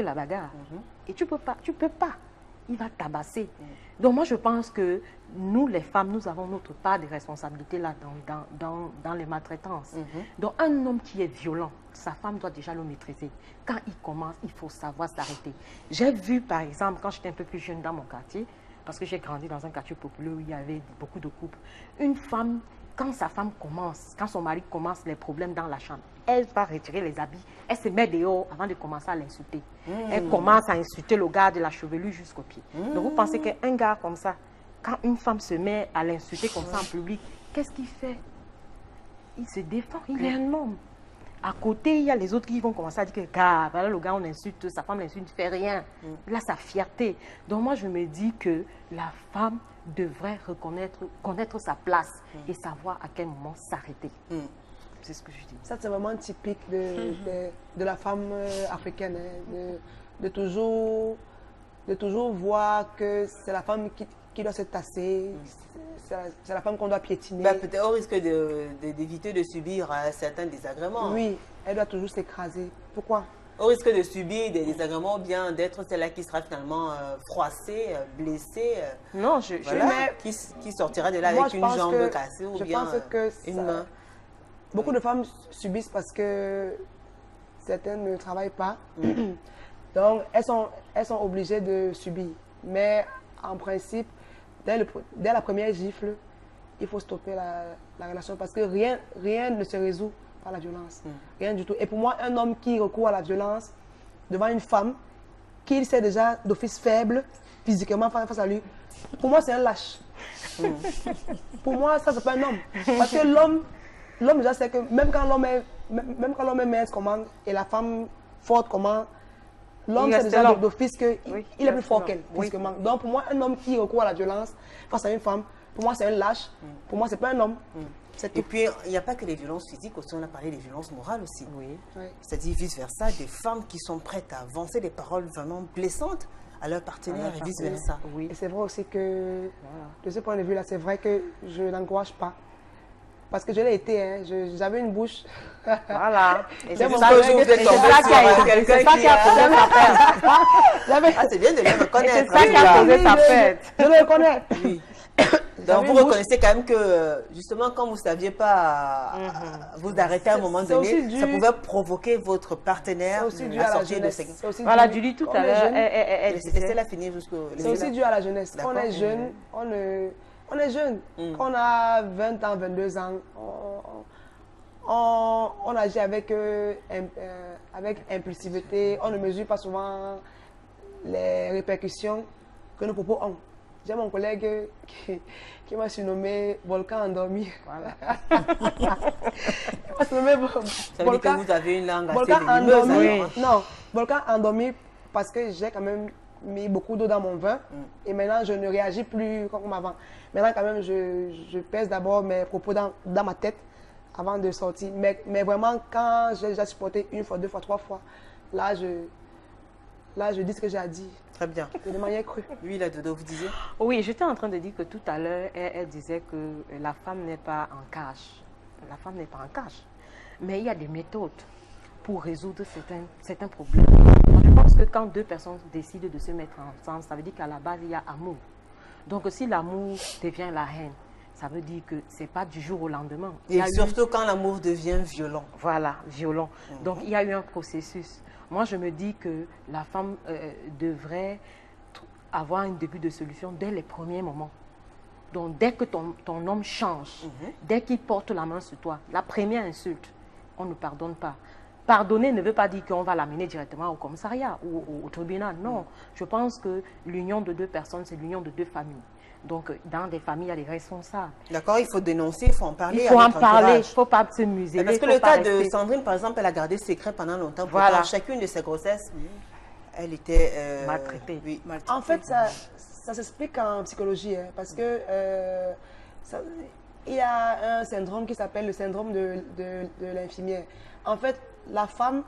la bagarre. Et tu peux pas. Il va tabasser. Donc moi, je pense que nous, les femmes, nous avons notre part de responsabilité là dans les maltraitances. Donc un homme qui est violent, sa femme doit déjà le maîtriser. Quand il commence, il faut savoir s'arrêter. J'ai vu, par exemple, quand j'étais un peu plus jeune dans mon quartier, parce que j'ai grandi dans un quartier populaire où il y avait beaucoup de couples, une femme, quand sa femme commence, quand son mari commence les problèmes dans la chambre, elle va retirer les habits, elle se met dehors avant de commencer à l'insulter. Elle commence à insulter le gars de la chevelure jusqu'au pied. Donc vous pensez qu'un gars comme ça, quand une femme se met à l'insulter comme ça en public, qu'est-ce qu'il fait? Il se défend, il est un homme. À côté, il y a les autres qui vont commencer à dire que, gars, voilà le gars, on insulte, sa femme l'insulte, il ne fait rien. Il a sa fierté. Donc moi, je me dis que la femme devrait connaître sa place et savoir à quel moment s'arrêter. C'est ce que je dis. Ça, c'est vraiment typique de la femme africaine, hein, de toujours voir que c'est la femme qui doit se tasser, c'est la femme qu'on doit piétiner. Ben, peut-être au risque d'éviter de subir certains désagréments. Oui, elle doit toujours s'écraser. Pourquoi? Au risque de subir des désagréments ou bien d'être celle-là qui sera finalement froissée, blessée. Non, Voilà, qui sortira de là Moi, avec je une pense jambe que- cassée ou je bien pense que une ça- main. Beaucoup de femmes subissent parce que certaines ne travaillent pas. Donc, elles sont obligées de subir. Mais en principe, dès la première gifle, il faut stopper la relation parce que rien ne se résout par la violence. Rien du tout. Et pour moi, un homme qui recourt à la violence devant une femme, qu'il sait déjà d'office faible, physiquement face à lui, pour moi, c'est un lâche. Pour moi, ça, c'est pas un homme. Parce que l'homme déjà sait que même quand l'homme est mince comment, et la femme forte comment, l'homme Il sait reste déjà l'homme. d'office qu'il Oui, il est plus reste fort l'homme. qu'elle, Oui. physiquement. Donc pour moi, un homme qui recourt à la violence face à une femme, pour moi, c'est un lâche. Pour moi, c'est pas un homme. C'est Et tout. puis, il n'y a pas que les violences physiques, aussi on a parlé des violences morales aussi. Oui. Oui. C'est-à-dire vice-versa, des femmes qui sont prêtes à avancer des paroles vraiment blessantes à leur partenaire et vice-versa. Oui. Et c'est vrai aussi que, de ce point de vue-là, c'est vrai que je n'encourage pas. Parce que je l'ai été, hein. J'avais une bouche. Voilà. Et C'est c'est pour ça ça que qui vous êtes c'est tombé ça qui a sur été- quelqu'un c'est ça qui qui a a- posé sa perte. J'avais- Ah, c'est bien de le Et reconnaître. c'est ça qui a hein. posé sa perte. Je le reconnais. Oui. Donc, J'avais vous une bouche. reconnaissez quand même que, justement, quand vous ne saviez pas vous arrêter à un moment C'est aussi donné, dû- ça pouvait provoquer votre partenaire C'est aussi dû à à la sortir de jeunesse. ses... C'est aussi Voilà, dû- Julie, tout on à est l'heure, jeune. elle Laissez disait- la finir jusqu'au... C'est aussi dû à la jeunesse. Quand on D'accord. est jeune, on est jeune. Quand on a 20 ans, 22 ans, on agit avec impulsivité. On ne mesure pas souvent les répercussions que nos propos ont. J'ai mon collègue qui m'a surnommé Volcan endormi. Voilà. Il m'a surnommé Ça veut dire que vous avez une langue assez Volcan venimeuse, endormi. alors. Oui. Non, volcan endormi parce que j'ai quand même mis beaucoup d'eau dans mon vin et maintenant je ne réagis plus comme avant. Maintenant quand même je pèse d'abord mes propos dans ma tête avant de sortir. Mais vraiment quand j'ai déjà supporté une fois, deux fois, trois fois, là je dis ce que j'ai à dire. Très bien. De manière crue. Oui, là, Dodo, vous disiez? Oui, j'étais en train de dire que tout à l'heure, elle disait que la femme n'est pas en cage. La femme n'est pas en cage. Mais il y a des méthodes pour résoudre certains problèmes. Donc, je pense que quand deux personnes décident de se mettre ensemble, ça veut dire qu'à la base, il y a amour. Donc, si l'amour devient la haine, ça veut dire que ce n'est pas du jour au lendemain. Et surtout quand l'amour devient violent. Voilà, violent. Donc, il y a eu un processus. Moi, je me dis que la femme devrait avoir un début de solution dès les premiers moments. Donc, dès que ton homme change, dès qu'il porte la main sur toi, la première insulte, on ne pardonne pas. Pardonner ne veut pas dire qu'on va l'amener directement au commissariat ou au tribunal. Non, je pense que l'union de deux personnes, c'est l'union de deux familles. Donc, dans des familles, il y a des responsables. D'accord, il faut dénoncer, il faut en parler. Il faut en parler, il ne faut pas se museler. Parce que le cas de Sandrine, par exemple, elle a gardé secret pendant longtemps. Voilà. Chacune de ses grossesses, elle était maltraitée. Oui, maltraitée. En fait, ça s'explique en psychologie, hein, parce que il y a un syndrome qui s'appelle le syndrome de l'infirmière. En fait, la femme,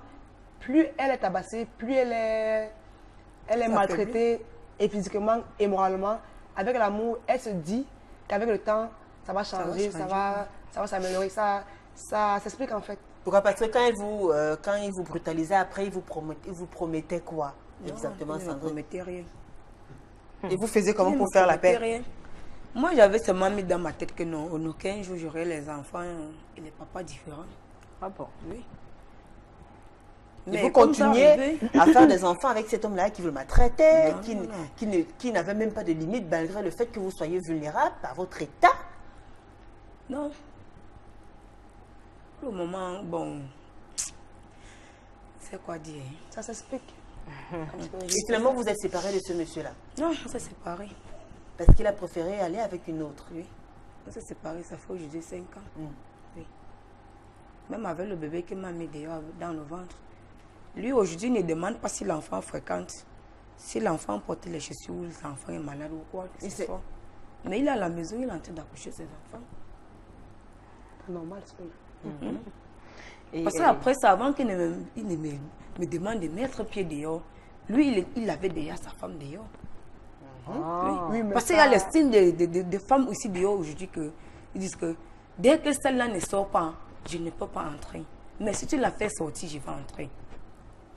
plus elle est tabassée, plus elle est maltraitée, et physiquement et moralement. Avec l'amour, elle se dit qu'avec le temps, ça va changer, ça va s'améliorer. Ça s'explique en fait. Pourquoi? Parce que quand il vous brutalisait, après, il vous promettait quoi? Exactement, Sandrine. Il ne promettait rien. Et vous faisiez comment pour faire la paix? Rien. Moi, j'avais seulement mis dans ma tête que non, en aucun jour, j'aurais les enfants et les papas différents. Ah bon? Oui. Mais vous continuez à faire des enfants avec cet homme-là qui vous le maltraitait, qui n'avait même pas de limite malgré le fait que vous soyez vulnérable par votre état? Non. Pour le moment, bon, c'est quoi dire? Ça s'explique. Et finalement, vous êtes séparés de ce monsieur-là? Non, on s'est séparés. Parce qu'il a préféré aller avec une autre? Oui. On s'est séparés, ça fait aujourd'hui 5 ans. Oui. Même avec le bébé qui m'a mis dehors dans le ventre. Lui, aujourd'hui, ne demande pas si l'enfant fréquente, si l'enfant porte les chaussures ou l'enfant est malade ou quoi. Mais il est à la maison, il est en train d'accoucher ses enfants. Normal, c'est Parce qu'après ça, avant qu'il ne me demande de mettre pied dehors, lui, il avait déjà sa femme dehors. Oui. Parce qu'il y a l'estime des femmes aussi dehors aujourd'hui ils disent que dès que celle-là ne sort pas, je ne peux pas entrer. Mais si tu la fais sortir, je vais entrer.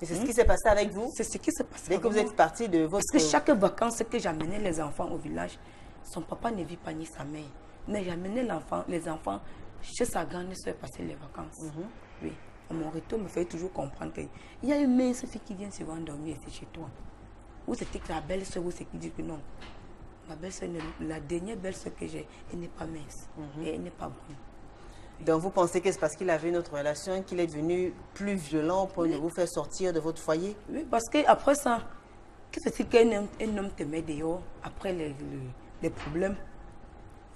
Et c'est ce qui s'est passé avec vous? C'est ce qui s'est passé. Dès que vous êtes parti de votre... Parce que chaque vacances que j'amenais les enfants au village, son papa ne vit pas ni sa mère. Mais j'amenais les enfants chez sa grande soeur passer les vacances. Oui. À mon retour, me fait toujours comprendre qu'il y a une mince fille qui vient souvent dormir ici chez toi. Ou c'était que la belle-soeur, ou c'est qui dit que non. Ma belle-soeur, la dernière belle-soeur que j'ai, elle n'est pas mince. Et elle n'est pas bonne. Donc vous pensez que c'est parce qu'il avait une autre relation qu'il est devenu plus violent pour vous faire sortir de votre foyer? Oui, parce qu'après ça, qu'est-ce que c'est qu'un homme te met dehors après les problèmes?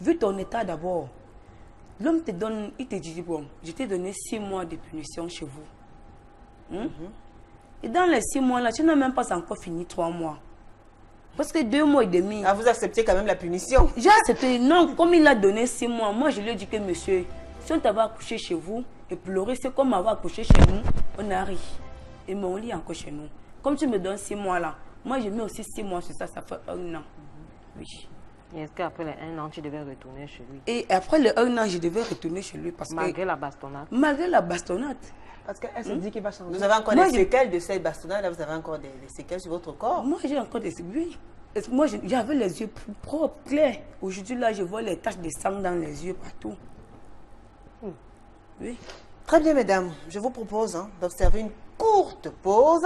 Vu ton état d'abord, l'homme te donne, il te dit, bon, je t'ai donné 6 mois de punition chez vous. Et dans les 6 mois-là, tu n'as même pas encore fini 3 mois. Parce que 2 mois et demi... Ah, vous acceptez quand même la punition? J'ai accepté. Non, comme il a donné 6 mois, moi je lui ai dit que monsieur, si on t'avait accouché chez vous et pleurer, c'est comme avoir accouché chez nous, on a ri. Et mon lit encore chez nous. Comme tu me donnes 6 mois là, moi je mets aussi 6 mois sur ça, ça fait 1 an. Oui. Et est-ce qu'après les 1 an, tu devais retourner chez lui? Et après les 1 an, je devais retourner chez lui parce malgré la bastonnade? Malgré la bastonnade. Parce qu'elle se dit qu'il va changer. Vous avez encore des séquelles de cette bastonnade, là, vous avez encore des séquelles sur votre corps? Moi j'ai encore des séquelles. Oui. Moi j'avais les yeux propres, clairs. Aujourd'hui là, je vois les taches de sang dans les yeux partout. Oui. Très bien, mesdames. Je vous propose d'observer une courte pause.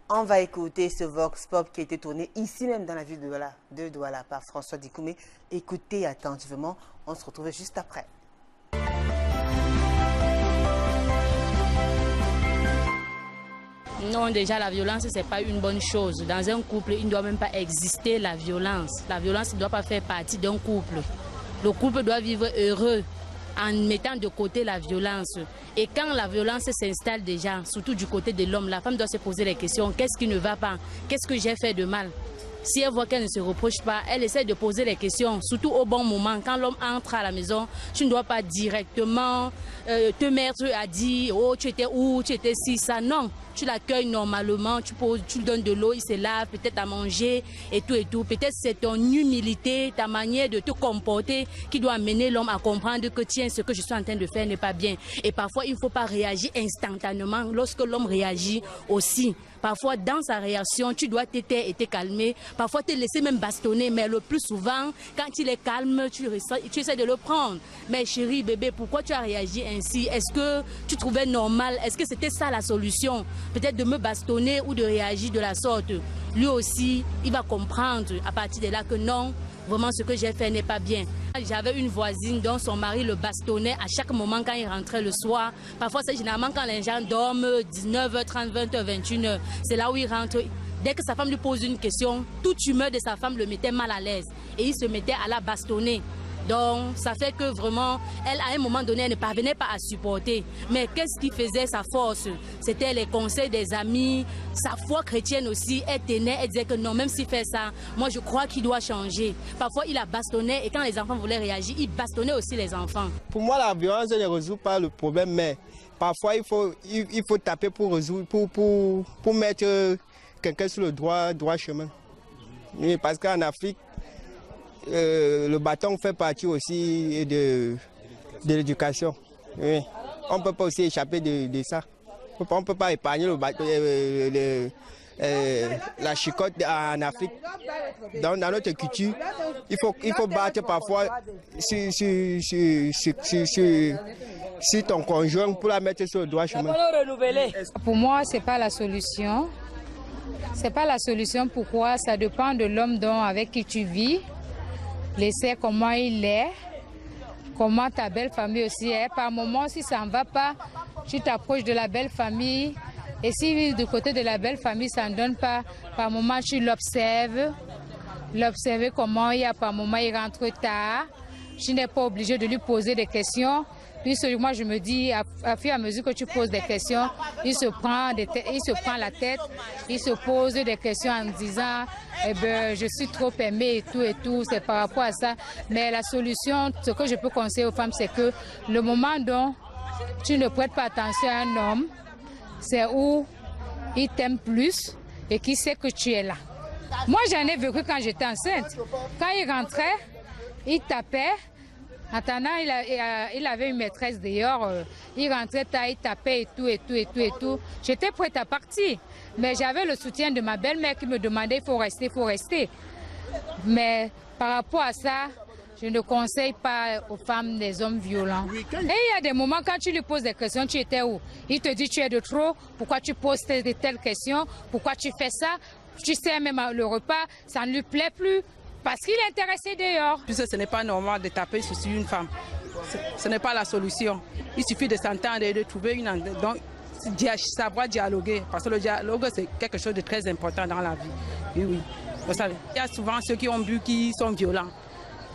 On va écouter ce Vox Pop qui a été tourné ici même dans la ville de Douala par François Dikoumé. Écoutez attentivement. On se retrouve juste après. Non, déjà, la violence, ce n'est pas une bonne chose. Dans un couple, il ne doit même pas exister la violence. La violence ne doit pas faire partie d'un couple. Le couple doit vivre heureux, en mettant de côté la violence. Et quand la violence s'installe déjà, surtout du côté de l'homme, la femme doit se poser les questions. Qu'est-ce qui ne va pas? Qu'est-ce que j'ai fait de mal? Si elle voit qu'elle ne se reproche pas, elle essaie de poser les questions, surtout au bon moment. Quand l'homme entre à la maison, tu ne dois pas directement te mettre à dire « Oh, tu étais où? Tu étais ci, ça ». Non, tu l'accueilles normalement, tu lui donnes de l'eau, il se lave, peut-être à manger et tout et tout. Peut-être c'est ton humilité, ta manière de te comporter qui doit amener l'homme à comprendre que tiens, ce que je suis en train de faire n'est pas bien. Et parfois, il ne faut pas réagir instantanément lorsque l'homme réagit aussi. Parfois, dans sa réaction, tu dois te taire et te calmer. Parfois, te laisser même bastonner. Mais le plus souvent, quand il est calme, tu essaies de le prendre. Mais chérie, bébé, pourquoi tu as réagi ainsi? Est-ce que tu trouvais normal? Est-ce que c'était ça la solution? Peut-être de me bastonner ou de réagir de la sorte. Lui aussi, il va comprendre à partir de là que non, vraiment ce que j'ai fait n'est pas bien. J'avais une voisine dont son mari le bastonnait à chaque moment quand il rentrait le soir. Parfois, c'est généralement quand les gens dorment 19h30, 20h, 21h. C'est là où il rentre. Dès que sa femme lui pose une question, toute humeur de sa femme le mettait mal à l'aise. Et il se mettait à la bastonner. Donc, ça fait que vraiment, elle, à un moment donné, elle ne parvenait pas à supporter. Mais qu'est-ce qui faisait sa force? C'était les conseils des amis, sa foi chrétienne aussi. Elle tenait, elle disait que non, même s'il fait ça, moi je crois qu'il doit changer. Parfois, il a bastonné et quand les enfants voulaient réagir, il bastonnait aussi les enfants. Pour moi, la violence ne résout pas le problème, mais parfois, il faut taper pour résoudre, pour mettre quelqu'un sur le droit chemin. Oui, parce qu'en Afrique, le bâton fait partie aussi de l'éducation. Oui. On ne peut pas aussi échapper de ça. On ne peut pas épargner la chicotte en Afrique. Dans notre culture, il faut battre parfois sur ton conjoint pour la mettre sur le droit chemin. Pour moi, ce n'est pas la solution. Ce n'est pas la solution. Pourquoi? Ça dépend de l'homme avec qui tu vis. Laisser comment il est, comment ta belle famille aussi est. Par moment, si ça ne va pas, tu t'approches de la belle famille. Et si du côté de la belle famille, ça ne donne pas, par moment, tu l'observes. L'observer comment il y a, par moment, il rentre tard. Tu n'es pas obligé de lui poser des questions. Puis moi, je me dis, à fur et à mesure que tu poses des questions, il se prend la tête, il se pose des questions en disant, eh ben, je suis trop aimée et tout, c'est par rapport à ça. Mais la solution, ce que je peux conseiller aux femmes, c'est que le moment dont tu ne prêtes pas attention à un homme, c'est où il t'aime plus et qu'il sait que tu es là. Moi, j'en ai vécu quand j'étais enceinte. Quand il rentrait, il tapait. Attendant, il avait une maîtresse dehors, il rentrait tard, il tapait et tout. J'étais prête à partir, mais j'avais le soutien de ma belle-mère qui me demandait il faut rester. Mais par rapport à ça, je ne conseille pas aux femmes des hommes violents. Et il y a des moments quand tu lui poses des questions, tu étais où? Il te dit tu es de trop, pourquoi tu poses de telles questions, pourquoi tu fais ça? Tu sais même le repas, ça ne lui plaît plus. Parce qu'il est intéressé dehors. Puisque ce n'est pas normal de taper sur une femme. Ce n'est pas la solution. Il suffit de s'entendre et de trouver donc, savoir dialoguer. Parce que le dialogue, c'est quelque chose de très important dans la vie. Oui. Il y a souvent ceux qui ont bu qui sont violents.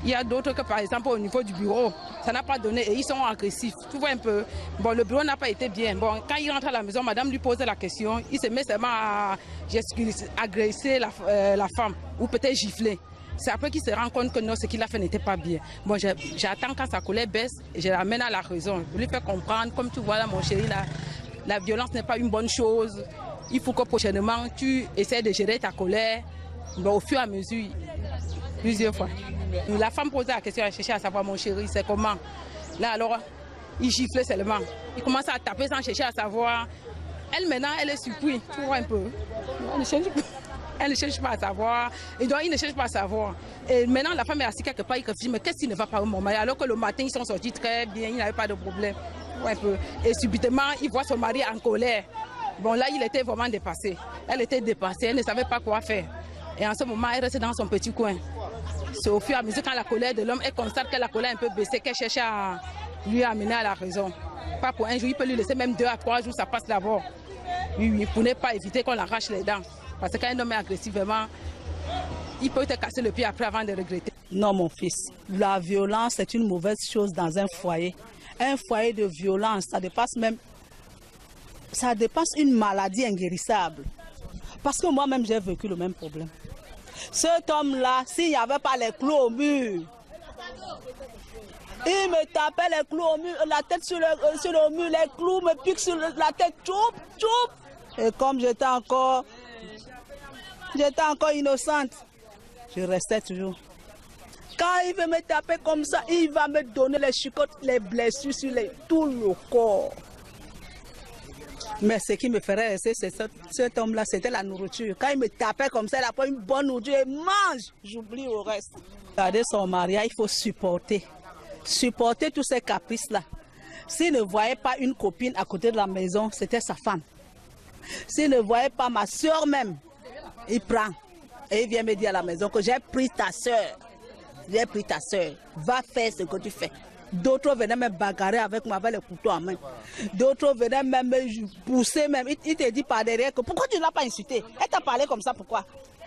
Il y a d'autres que, par exemple, au niveau du bureau, ça n'a pas donné et ils sont agressifs. Tu vois un peu. Bon, le bureau n'a pas été bien. Bon, quand il rentre à la maison, madame lui pose la question, il se met seulement à agresser la femme ou peut-être gifler. C'est après qu'il se rend compte que non, ce qu'il a fait n'était pas bien. Bon, j'attends quand sa colère baisse et je l'amène à la raison. Je lui fais comprendre, comme tu vois là, mon chéri, la violence n'est pas une bonne chose. Il faut que prochainement, tu essaies de gérer ta colère. Bon, au fur et à mesure, plusieurs fois. La femme posait la question, elle cherchait à savoir, mon chéri, c'est comment. Là, alors, il giflait seulement. Il commence à taper sans chercher à savoir. Elle, maintenant, elle est surprise. Tu vois un peu. Elle ne cherche pas à savoir, et donc il ne cherche pas à savoir. Et maintenant la femme est assise quelque part, il réfléchit, mais qu'est-ce qui ne va pas au mon mari? Alors que le matin ils sont sortis très bien, il n'avait pas de problème. Un peu. Et subitement il voit son mari en colère. Bon là il était vraiment dépassé. Elle était dépassée, elle ne savait pas quoi faire. Et en ce moment elle restait dans son petit coin. C'est au fur et à mesure quand la colère de l'homme, elle constate que la colère est un peu baissée, qu'elle cherche à lui amener à la raison. Pas pour un jour, il peut lui laisser même 2 à 3 jours, ça passe d'abord. Oui, pour ne pas éviter qu'on l'arrache les dents. Parce que quand un homme est agressif, vraiment, il peut te casser le pied après avant de regretter. Non, mon fils, la violence est une mauvaise chose dans un foyer. un foyer de violence, ça dépasse une maladie inguérissable. Parce que moi-même, j'ai vécu le même problème. Cet homme-là, s'il n'y avait pas les clous au mur, il me tapait les clous au mur, la tête sur le mur, les clous me piquent sur la tête, tchoup. Et comme j'étais encore innocente, je restais toujours. Quand il veut me taper comme ça, il va me donner les chicottes, les blessures sur tout le corps. Mais ce qui me ferait rester, c'est cet homme-là, c'était la nourriture. Quand il me tapait comme ça, il a pris une bonne nourriture et mange, j'oublie au reste. Regardez son mariage, il faut supporter. Supporter tous ces caprices-là. S'il ne voyait pas une copine à côté de la maison, c'était sa femme. S'il ne voyait pas ma soeur même, il prend. Et il vient me dire à la maison que j'ai pris ta soeur. J'ai pris ta soeur. Va faire ce que tu fais. D'autres venaient me bagarrer avec moi avec le couteau en main. D'autres venaient même me pousser même. Il te dit par derrière que pourquoi tu ne l'as pas insulté? Elle t'a parlé comme ça, pourquoi?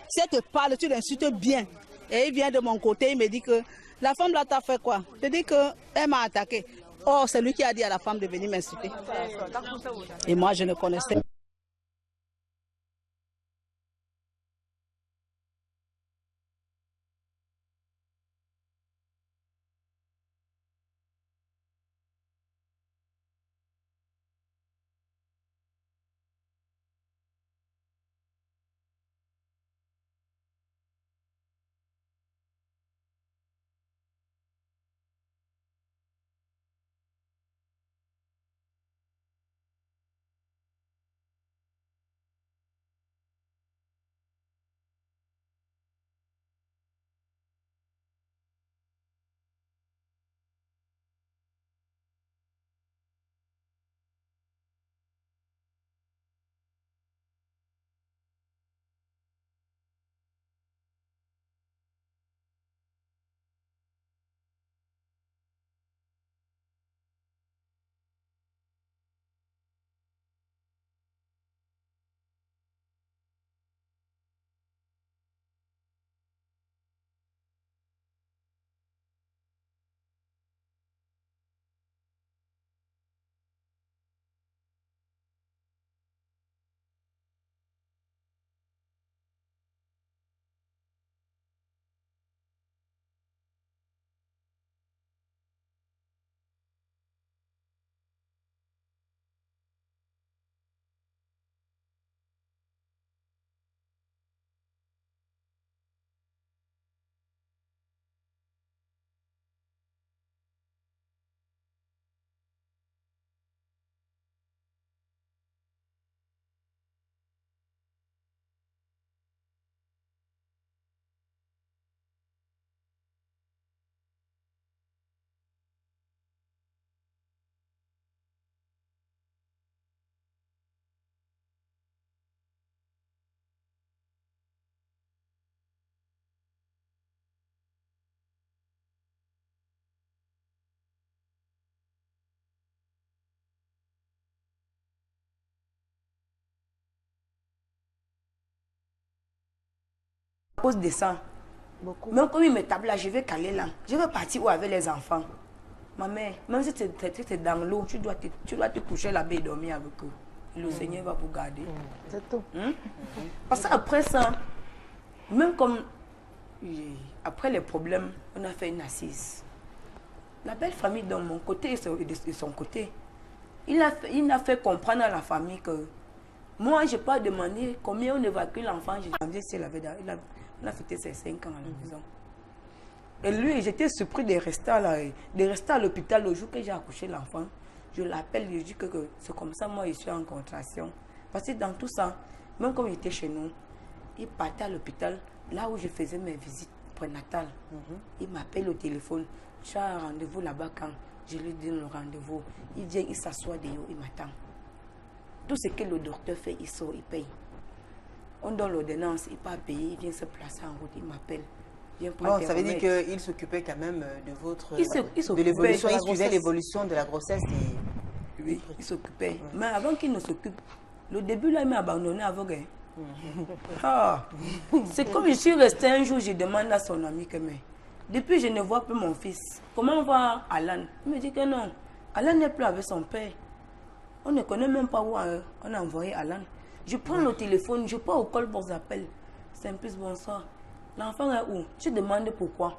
Si elle te parle, tu l'insultes bien. Et il vient de mon côté, il me dit que la femme là t'a fait quoi? Il te dit qu'elle m'a attaqué. Oh, c'est lui qui a dit à la femme de venir m'insulter. Et moi, je ne connaissais pas. À cause de ça, même comme il me tape là, je vais caler là. Je vais partir où avec les enfants. Ma mère, même si tu es dans l'eau, tu dois te coucher là-bas et dormir avec eux. Et le Seigneur va vous garder. C'est tout. Parce qu'après ça, même comme après les problèmes, on a fait une assise. La belle famille de mon côté et de son côté, il a fait comprendre à la famille que moi, je n'ai pas demandé combien on évacue l'enfant. J'ai demandé s'il avait... Il a fêté ses 5 ans à la maison. Et lui, j'étais surpris de rester à l'hôpital le jour que j'ai accouché l'enfant. Je l'appelle, je lui dis que c'est comme ça, moi, je suis en contraction. Parce que dans tout ça, même quand il était chez nous, il partait à l'hôpital, là où je faisais mes visites prénatales. Il m'appelle au téléphone. Tu as un rendez-vous là-bas quand? Je lui donne le rendez-vous. Il vient, il s'assoit dehors, il m'attend. Tout ce que le docteur fait, il sort, il paye. On donne l'ordonnance, il n'a pas payé, il vient se placer en route, il m'appelle. Bon, ça veut dire qu'il s'occupait quand même de votre... de l'évolution, il suivait l'évolution de la grossesse. Oui, il s'occupait. Mais avant qu'il ne s'occupe, le début là, il m'a abandonné aveugle. C'est comme je suis restée un jour, je demande à son ami que mais depuis je ne vois plus mon fils. Comment on va Alan? Il me dit que non, Alan n'est plus avec son père. On ne connaît même pas où on a envoyé Alan. Je prends le téléphone, je pars au call box appel. C'est un plus bonsoir. L'enfant est où? Je demande pourquoi.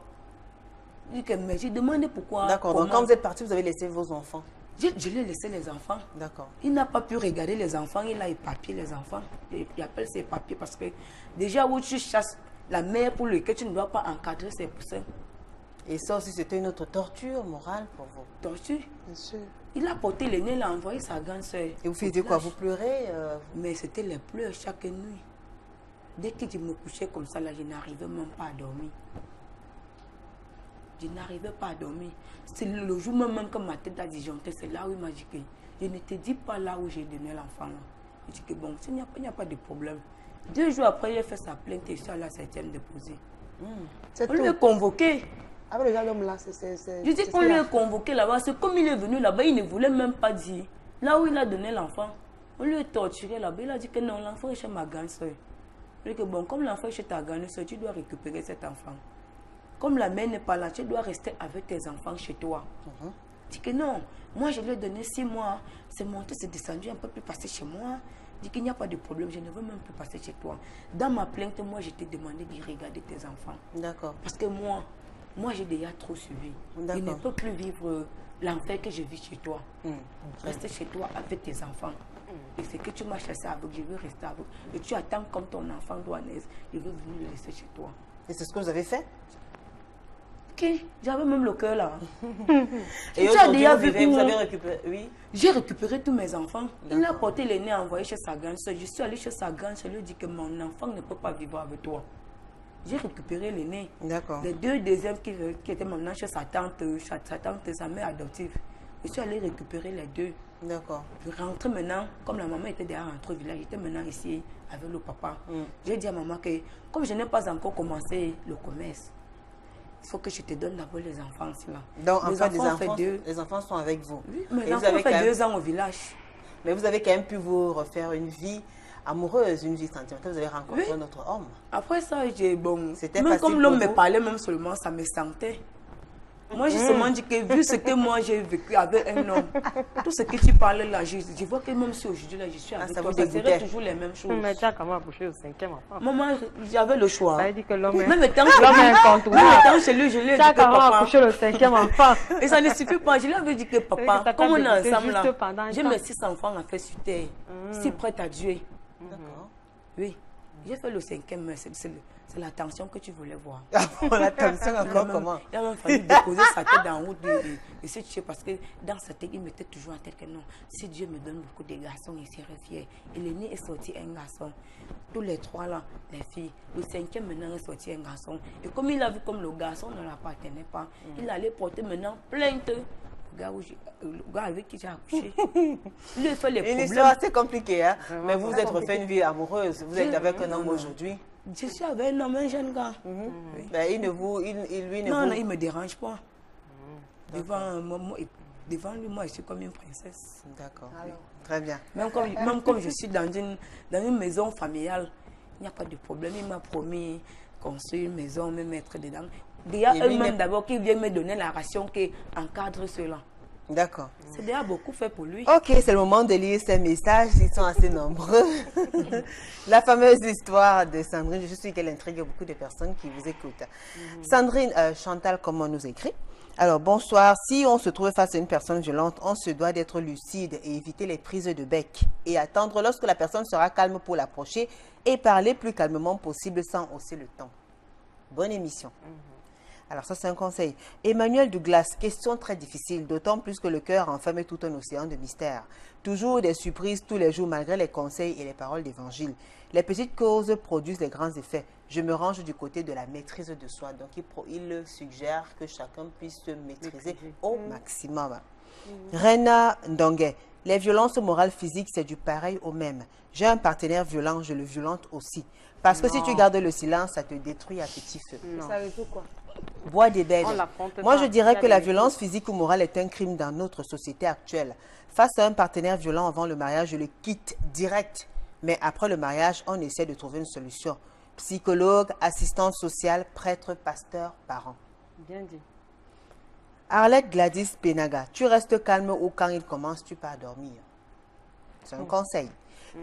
Mais j'ai demandé pourquoi. D'accord, donc quand vous êtes parti, vous avez laissé vos enfants? Je l'ai laissé les enfants. D'accord. Il n'a pas pu regarder les enfants, il a éparpillé les enfants. Il appelle ses papiers parce que déjà où tu chasses la mère pour lequel tu ne dois pas encadrer ses poussins. Et ça aussi, c'était une autre torture morale pour vous? Torture? Bien sûr. Il a porté le nez, il a envoyé sa grande soeur. Et vous faisiez quoi? Vous pleurez Mais c'était les pleurs chaque nuit. Dès que je me couchais comme ça, là, je n'arrivais même pas à dormir. Je n'arrivais pas à dormir. C'est le jour même que ma tête a disjoncté, c'est là où il m'a dit que je ne te dis pas là où j'ai donné l'enfant. Il dit que bon, il n'y a pas de problème. 2 jours après, il a fait sa plainte et je suis à la 7e déposée. On lui a convoqué. Avec le gendarme là, Je dis qu'on lui a convoqué là-bas. C'est comme il est venu là-bas, il ne voulait même pas dire. Là où il a donné l'enfant, on lui a torturé là-bas. Il a dit que non, l'enfant est chez ma grande soeur. Il dit que bon, comme l'enfant est chez ta grande soeur, tu dois récupérer cet enfant. Comme la mère n'est pas là, tu dois rester avec tes enfants chez toi. Il dit que non, moi je lui ai donné 6 mois. C'est monté, c'est descendu, un peu plus passer chez moi. Il dit qu'il n'y a pas de problème, je ne veux même plus passer chez toi. Dans ma plainte, moi je t'ai demandé de regarder tes enfants. D'accord. Parce que moi j'ai déjà trop suivi. Je ne peux plus vivre l'enfer que je vis chez toi. Rester chez toi avec tes enfants. Et c'est que tu m'as chassé avec, je veux rester avec. Et tu attends comme ton enfant doit naître, je veux venir le laisser chez toi. Et c'est ce que vous avez fait? Ok, j'avais même le cœur là. Et aujourd'hui, vous avez récupéré, oui? J'ai récupéré tous mes enfants. Il a porté le nez envoyé chez sa grande soeur. Je suis allée chez sa grande soeur, je lui ai dit que mon enfant ne peut pas vivre avec toi. J'ai récupéré le nez. D'accord. Les 2 deuxièmes qui étaient maintenant chez sa tante et sa mère adoptive. Je suis allée récupérer les 2. D'accord. Je rentrais maintenant, comme la maman était déjà rentrée au village, j'étais maintenant ici avec le papa. J'ai dit à maman que comme je n'ai pas encore commencé le commerce, il faut que je te donne d'abord les enfants là. Donc en fait, les enfants sont avec vous. Oui, mais les enfants fait 2 ans au village. Mais vous avez quand même pu vous refaire une vie amoureuse, une vie sentimentale. Vous avez rencontré notre homme. Après ça, bon, c'était même comme l'homme me parlait même seulement, ça me sentait. Moi, j'ai seulement dit que vu ce que moi j'ai vécu avec un homme, tout ce que tu parles là, je vois que même si aujourd'hui là, je suis avec toi, ça serait toujours les mêmes choses. Mais tu as comment accouché au 5e enfant? Maman, j'avais le choix. Ça veut dire que l'homme est incontournable. Chez lui, je lui ai dit que papa. accouché le 5e enfant. Et ça ne suffit pas. Je lui avais dit que papa, comme on est ensemble là, j'ai mes 6 enfants à faire sur terre. Si prête à Dieu. D'accord. Oui. J'ai fait le 5e, c'est la tension que tu voulais voir. La tension encore comment? Il a même fallu déposer sa tête en haut de ce Dieu parce que dans sa tête, il mettait toujours en tête que non, si Dieu me donne beaucoup de garçons, il serait fier. Et l'aîné est sorti un garçon. Tous les 3 là, les filles. Le 5e maintenant est sorti un garçon. Et comme il a vu comme le garçon ne l'appartenait pas, il allait porter maintenant plainte. Le gars avec qui j'ai accouché. Il a fait les problèmes. Une histoire assez compliquée, hein? Mais vous êtes refait une vie amoureuse. Vous êtes avec un homme aujourd'hui. Je suis avec un homme, un jeune gars. Oui. Ben, lui non, il ne me dérange pas. Devant lui, moi, je suis comme une princesse. D'accord. Très bien. Même comme je suis dans une maison familiale, il n'y a pas de problème. Il m'a promis construire une maison, me mettre dedans. Déjà, eux-mêmes d'abord qui viennent me donner la ration qui encadre cela. D'accord. C'est déjà beaucoup fait pour lui. Ok, c'est le moment de lire ces messages. Ils sont assez nombreux. La fameuse histoire de Sandrine, je suis qu'elle intrigue beaucoup de personnes qui vous écoutent. Sandrine, Chantal, comment nous écrit? Alors, bonsoir. Si on se trouve face à une personne violente, on se doit d'être lucide et éviter les prises de bec. Et attendre lorsque la personne sera calme pour l'approcher et parler plus calmement possible sans hausser le ton. Bonne émission. Alors ça, c'est un conseil. Emmanuel Douglas, question très difficile, d'autant plus que le cœur enferme tout un océan de mystères. Toujours des surprises tous les jours malgré les conseils et les paroles d'évangile. Les petites causes produisent les grands effets. Je me range du côté de la maîtrise de soi. Donc il suggère que chacun puisse se maîtriser au maximum. Rena Ndongue, les violences morales physiques, c'est du pareil au même. J'ai un partenaire violent, je le violente aussi. Parce que si tu gardes le silence, ça te détruit à petit feu. Ça veut dire quoi? Bois des bêtes. Moi, je dirais que la violence physique ou morale est un crime dans notre société actuelle. Face à un partenaire violent avant le mariage, je le quitte direct. Mais après le mariage, on essaie de trouver une solution. Psychologue, assistante sociale, prêtre, pasteur, parent. Bien dit. Arlette Gladys Benaga, tu restes calme ou quand il commence, tu pars dormir. C'est un conseil.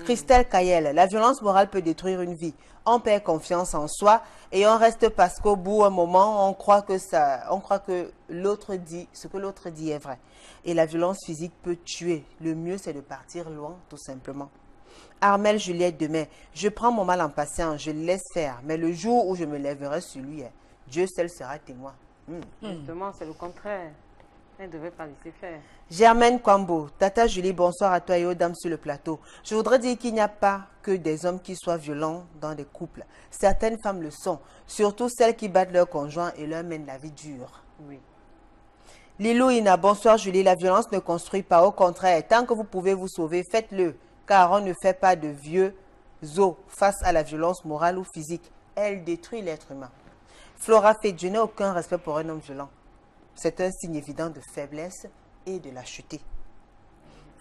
Christelle Kayel, la violence morale peut détruire une vie. On perd confiance en soi et on reste parce qu'au bout d'un moment, on croit que l'autre dit, ce que l'autre dit est vrai. Et la violence physique peut tuer. Le mieux, c'est de partir loin, tout simplement. Armelle Juliette Demey, je prends mon mal en patience, je le laisse faire. Mais le jour où je me lèverai sur lui, Dieu seul sera témoin. Justement, c'est le contraire. Elle ne devait pas laisser faire. Germaine Kwambo, Tata Julie, bonsoir à toi et aux dames sur le plateau. Je voudrais dire qu'il n'y a pas que des hommes qui soient violents dans des couples. Certaines femmes le sont, surtout celles qui battent leur conjoint et leur mènent la vie dure. Oui. Lilou Ina, bonsoir Julie, la violence ne construit pas, au contraire, tant que vous pouvez vous sauver, faites-le, car on ne fait pas de vieux os face à la violence morale ou physique. Elle détruit l'être humain. Flora fait, je n'ai aucun respect pour un homme violent. C'est un signe évident de faiblesse et de lâcheté.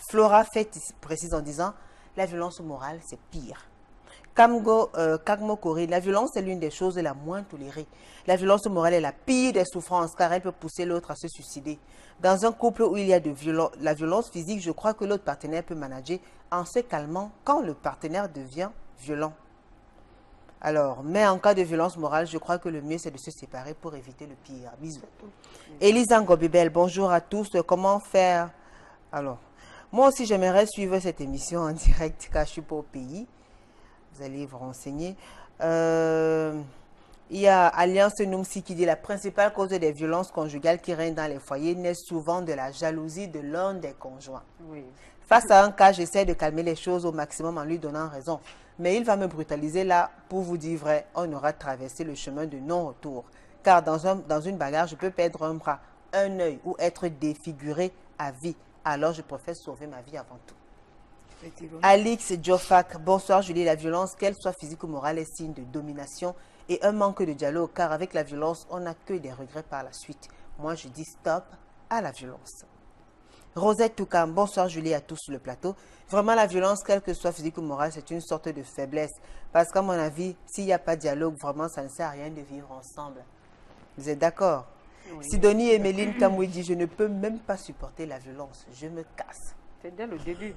Flora fait précise en disant, la violence morale, c'est pire. Kagmo Kori, la violence est l'une des choses la moins tolérées. La violence morale est la pire des souffrances car elle peut pousser l'autre à se suicider. Dans un couple où il y a la violence physique, je crois que l'autre partenaire peut manager en se calmant quand le partenaire devient violent. Alors, mais en cas de violence morale, je crois que le mieux c'est de se séparer pour éviter le pire. Bisous. Elisa Ngobibel, bonjour à tous. Comment faire? Alors, moi aussi j'aimerais suivre cette émission en direct car je ne suis pas au pays. Vous allez vous renseigner. Il y a Alliance Noumsi qui dit la principale cause des violences conjugales qui règnent dans les foyers naît souvent de la jalousie de l'un des conjoints. Oui. Face à un cas, j'essaie de calmer les choses au maximum en lui donnant raison. Mais il va me brutaliser là, pour vous dire vrai, on aura traversé le chemin de non-retour. Car dans une bagarre, je peux perdre un bras, un œil ou être défiguré à vie. Alors je préfère sauver ma vie avant tout. Alix Djofak, bonsoir Julie. La violence, qu'elle soit physique ou morale, est signe de domination et un manque de dialogue. Car avec la violence, on n'a que des regrets par la suite. Moi, je dis stop à la violence. Rosette Toukam, bonsoir Julie à tous sur le plateau. Vraiment la violence, quelle que soit physique ou morale, c'est une sorte de faiblesse. Parce qu'à mon avis, s'il n'y a pas de dialogue, vraiment ça ne sert à rien de vivre ensemble. Vous êtes d'accord? Oui. Sidonie et Méline Kamoué dit, je ne peux même pas supporter la violence, je me casse. C'est dès le début.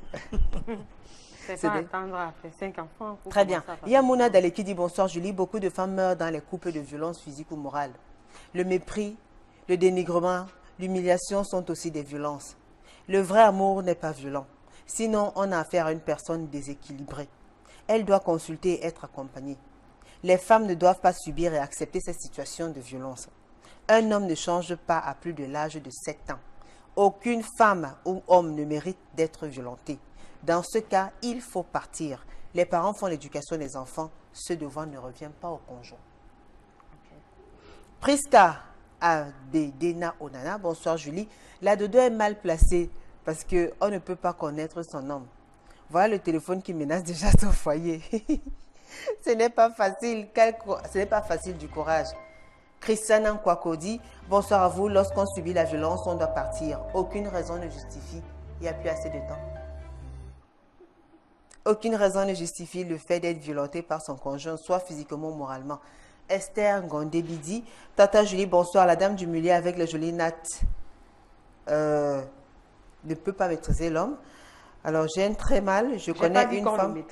C'est pas attendre à faire 5 enfants. Très bien. Il y a Mouna Dalé qui dit, bonsoir Julie, beaucoup de femmes meurent dans les couples de violence physique ou morale. Le mépris, le dénigrement, l'humiliation sont aussi des violences. Le vrai amour n'est pas violent. Sinon, on a affaire à une personne déséquilibrée. Elle doit consulter et être accompagnée. Les femmes ne doivent pas subir et accepter ces situations de violence. Un homme ne change pas à plus de l'âge de 7 ans. Aucune femme ou homme ne mérite d'être violenté. Dans ce cas, il faut partir. Les parents font l'éducation des enfants. Ce devoir ne revient pas au conjoint. Priska Abedena Onana, bonsoir Julie. La dodo est mal placée parce qu'on ne peut pas connaître son homme. Voilà le téléphone qui menace déjà son foyer. Ce n'est pas facile. Ce n'est pas facile du courage. Christiane Nkwako dit, bonsoir à vous. Lorsqu'on subit la violence, on doit partir. Aucune raison ne justifie. Il n'y a plus assez de temps. Aucune raison ne justifie le fait d'être violenté par son conjoint, soit physiquement ou moralement. Esther Ngondebidi, Tata Julie, bonsoir. La dame du milieu avec le joli Nat ne peut pas maîtriser l'homme. Alors, j'ai très mal. Je connais une femme.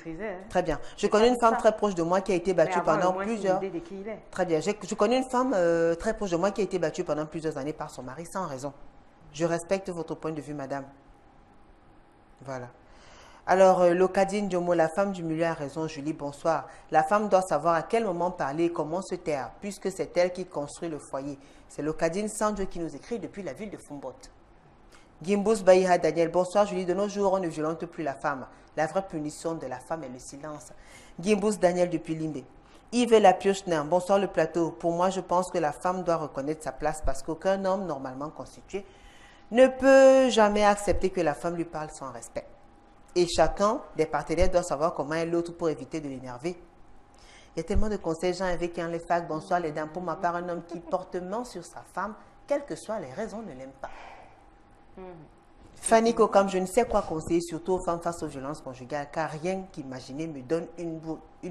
Très bien. Je connais une femme très proche de moi qui a été battue pendant plusieurs. Très bien. Je connais une femme très proche de moi qui a été battue pendant plusieurs années par son mari sans raison. Je respecte votre point de vue, madame. Voilà. Alors, Locadine Diomo, la femme du milieu a raison, Julie, bonsoir. La femme doit savoir à quel moment parler et comment se taire, puisque c'est elle qui construit le foyer. C'est Locadine Sandjo qui nous écrit depuis la ville de Fumbot. Gimbus Baïha Daniel, bonsoir Julie. De nos jours, on ne violente plus la femme. La vraie punition de la femme est le silence. Gimbus Daniel depuis Limbe. Yves Lapiochner, bonsoir le plateau. Pour moi, je pense que la femme doit reconnaître sa place parce qu'aucun homme normalement constitué ne peut jamais accepter que la femme lui parle sans respect. Et chacun des partenaires doit savoir comment est l'autre pour éviter de l'énerver. Il y a tellement de conseils, Jean avec qui les facs. Bonsoir les dames. Pour ma part, un homme qui porte main sur sa femme, quelles que soient les raisons, ne l'aime pas. Fanny Kokam, je ne sais quoi conseiller, surtout aux femmes face aux violences conjugales, car rien qu'imaginer me donne une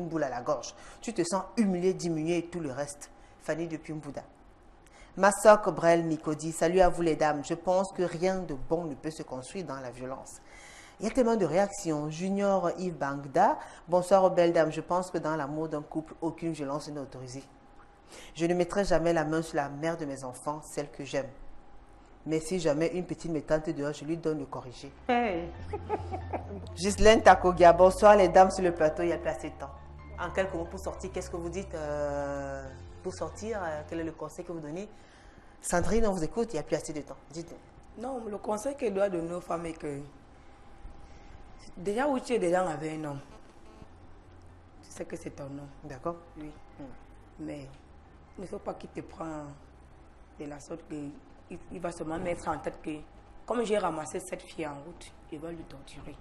boule à la gorge. Tu te sens humilié, diminué et tout le reste. Fanny depuis Mbouda. Massok Brel Mikodi, salut à vous les dames. Je pense que rien de bon ne peut se construire dans la violence. Il y a tellement de réactions. Junior Yves Bangda, bonsoir belles dames. Je pense que dans l'amour d'un couple, aucune violence n'est autorisée. Je ne mettrai jamais la main sur la mère de mes enfants, celle que j'aime. Mais si jamais une petite me tente dehors, je lui donne le corriger. Hey. Ghislaine Takogia, bonsoir les dames sur le plateau, il y a plus assez de temps. En quelques mots pour sortir, qu'est-ce que vous dites pour sortir? Quel est le conseil que vous donnez? Sandrine, on vous écoute, il n'y a plus assez de temps. Dites-nous. Non, le conseil que doit donner aux femmes est que déjà où tu es déjà avec un homme, tu sais que c'est ton homme. D'accord? Oui. Mais il ne faut pas qu'il te prenne de la sorte qu'il va seulement mettre en tête que comme j'ai ramassé cette fille en route, il va lui torturer.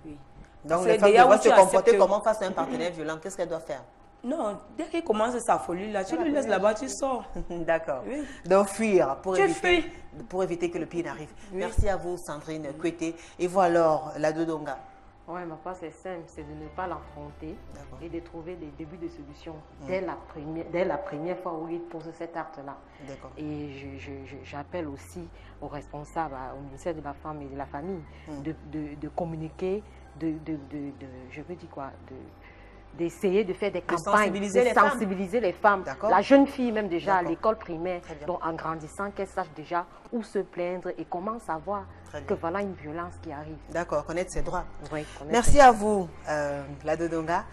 Oui. Donc les femmes doivent se comporter comment face à un partenaire violent? Qu'est-ce qu'elle doit faire? Non, dès qu'il commence sa folie là, tu lui laisses là-bas, tu sors. D'accord. Oui. Donc fuir pour fuis. que le pire n'arrive. Oui. Merci à vous Sandrine Kwete. Et vous alors, la Dodonga? Ouais, ma part c'est simple, c'est de ne pas l'affronter et de trouver des débuts de solution dès la première fois où il pose cet acte-là. Et j'appelle aussi aux responsables, au ministère de la Femme et de la Famille, de communiquer, je veux dire quoi, d'essayer de faire des campagnes, sensibiliser les femmes. La jeune fille même déjà à l'école primaire, donc en grandissant, qu'elle sache déjà où se plaindre et comment savoir que voilà une violence qui arrive. D'accord, connaître ses droits. Oui, merci à vous, la Dodonga.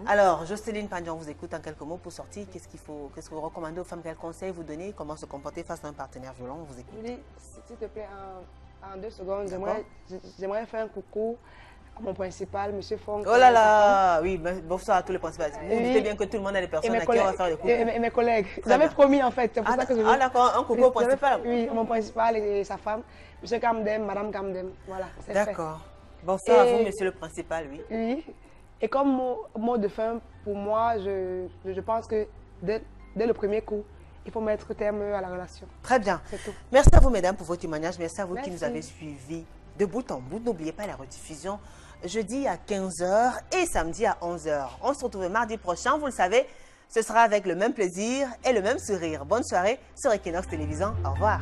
Alors, Jocelyne Pandion vous écoute en quelques mots pour sortir. Qu'est-ce que vous recommandez aux femmes? Quels conseils vous donnez? Comment se comporter face à un partenaire violent? On vous écoute. Julie, s'il te plaît, en 2 secondes, j'aimerais faire un coucou à mon principal, M. Fong. Oh là là, oui, bonsoir à tous les principaux. Vous doutez bien que tout le monde a des personnes à qui on va faire des coucous. Et mes collègues. J'avais promis en fait, c'est pour ça que je veux. Ah d'accord, un coucou au principal. Oui, mon principal et sa femme, M. Kamdem, Madame Kamdem. Voilà, c'est fait. D'accord. Bonsoir à vous, monsieur le principal, oui. Oui. Et comme mot de fin, pour moi, je pense que dès le premier coup, il faut mettre terme à la relation. Très bien. C'est tout. Merci à vous, mesdames, pour votre témoignage. Merci à vous qui nous avez suivis de bout en bout. N'oubliez pas la rediffusion jeudi à 15h et samedi à 11h. On se retrouve mardi prochain, vous le savez, ce sera avec le même plaisir et le même sourire. Bonne soirée sur Equinox Télévision. Au revoir.